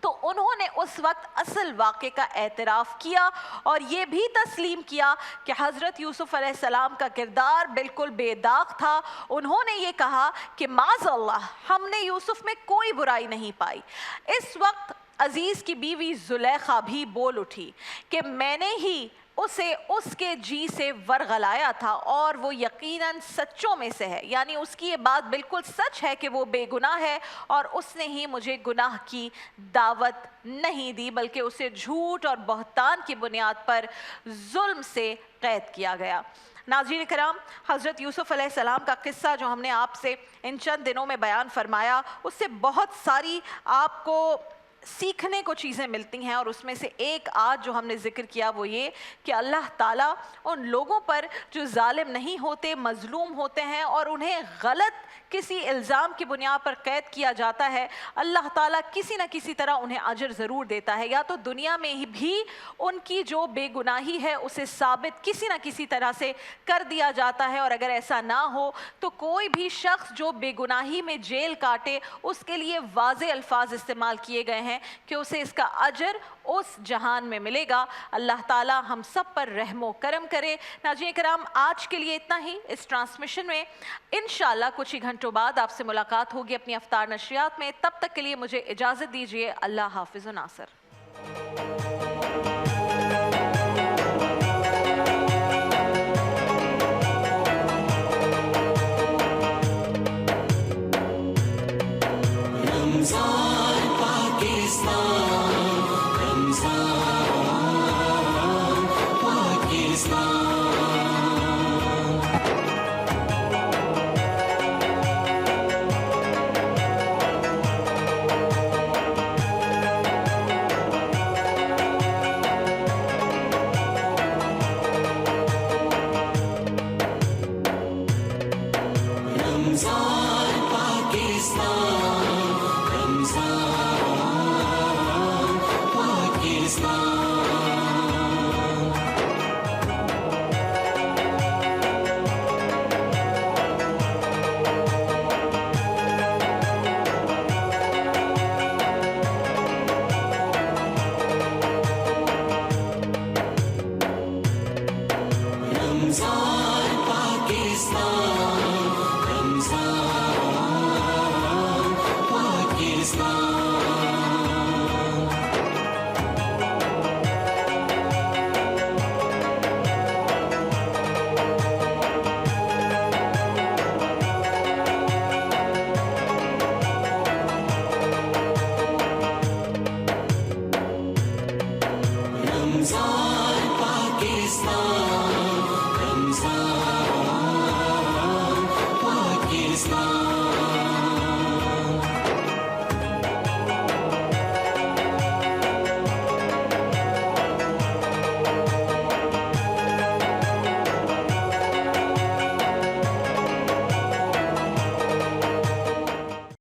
تو انہوں نے اس وقت اصل واقعے کا اعتراف کیا اور یہ بھی تسلیم کیا کہ حضرت یوسف علیہ السلام کا کردار بالکل بے داغ تھا۔ انہوں نے یہ کہا کہ معاذ اللہ، ہم نے یوسف میں کوئی برائی نہیں پائی۔ اس وقت عزیز کی بیوی زلیخا بھی بول اٹھی کہ میں نے ہی اسے اس کے جی سے ورغلایا تھا اور وہ یقیناً سچوں میں سے ہے، یعنی اس کی یہ بات بالکل سچ ہے کہ وہ بے گناہ ہے اور اس نے ہی مجھے گناہ کی دعوت نہیں دی بلکہ اسے جھوٹ اور بہتان کی بنیاد پر ظلم سے قید کیا گیا۔ ناظرین کرام، حضرت یوسف علیہ السلام کا قصہ جو ہم نے آپ سے ان چند دنوں میں بیان فرمایا، اس سے بہت ساری آپ کو سیکھنے کو چیزیں ملتی ہیں، اور اس میں سے ایک آج جو ہم نے ذکر کیا وہ یہ کہ اللہ تعالیٰ ان لوگوں پر جو ظالم نہیں ہوتے، مظلوم ہوتے ہیں اور انہیں غلط کسی الزام کی بنیاد پر قید کیا جاتا ہے، اللہ تعالیٰ کسی نہ کسی طرح انہیں اجر ضرور دیتا ہے، یا تو دنیا میں ہی بھی ان کی جو بے گناہی ہے اسے ثابت کسی نہ کسی طرح سے کر دیا جاتا ہے، اور اگر ایسا نہ ہو تو کوئی بھی شخص جو بے گناہی میں جیل کاٹے اس کے لیے واضح الفاظ استعمال کیے گئے ہیں کہ اسے اس کا اجر اس جہان میں ملے گا۔ اللہ تعالی ہم سب پر رحم و کرم کرے۔ ناظرین کرام، آج کے لیے اتنا ہی۔ اس ٹرانسمیشن میں انشاءاللہ کچھ ہی گھنٹوں بعد آپ سے ملاقات ہوگی اپنی افطار نشریات میں۔ تب تک کے لیے مجھے اجازت دیجیے۔ اللہ حافظ و ناصر۔ Ramzan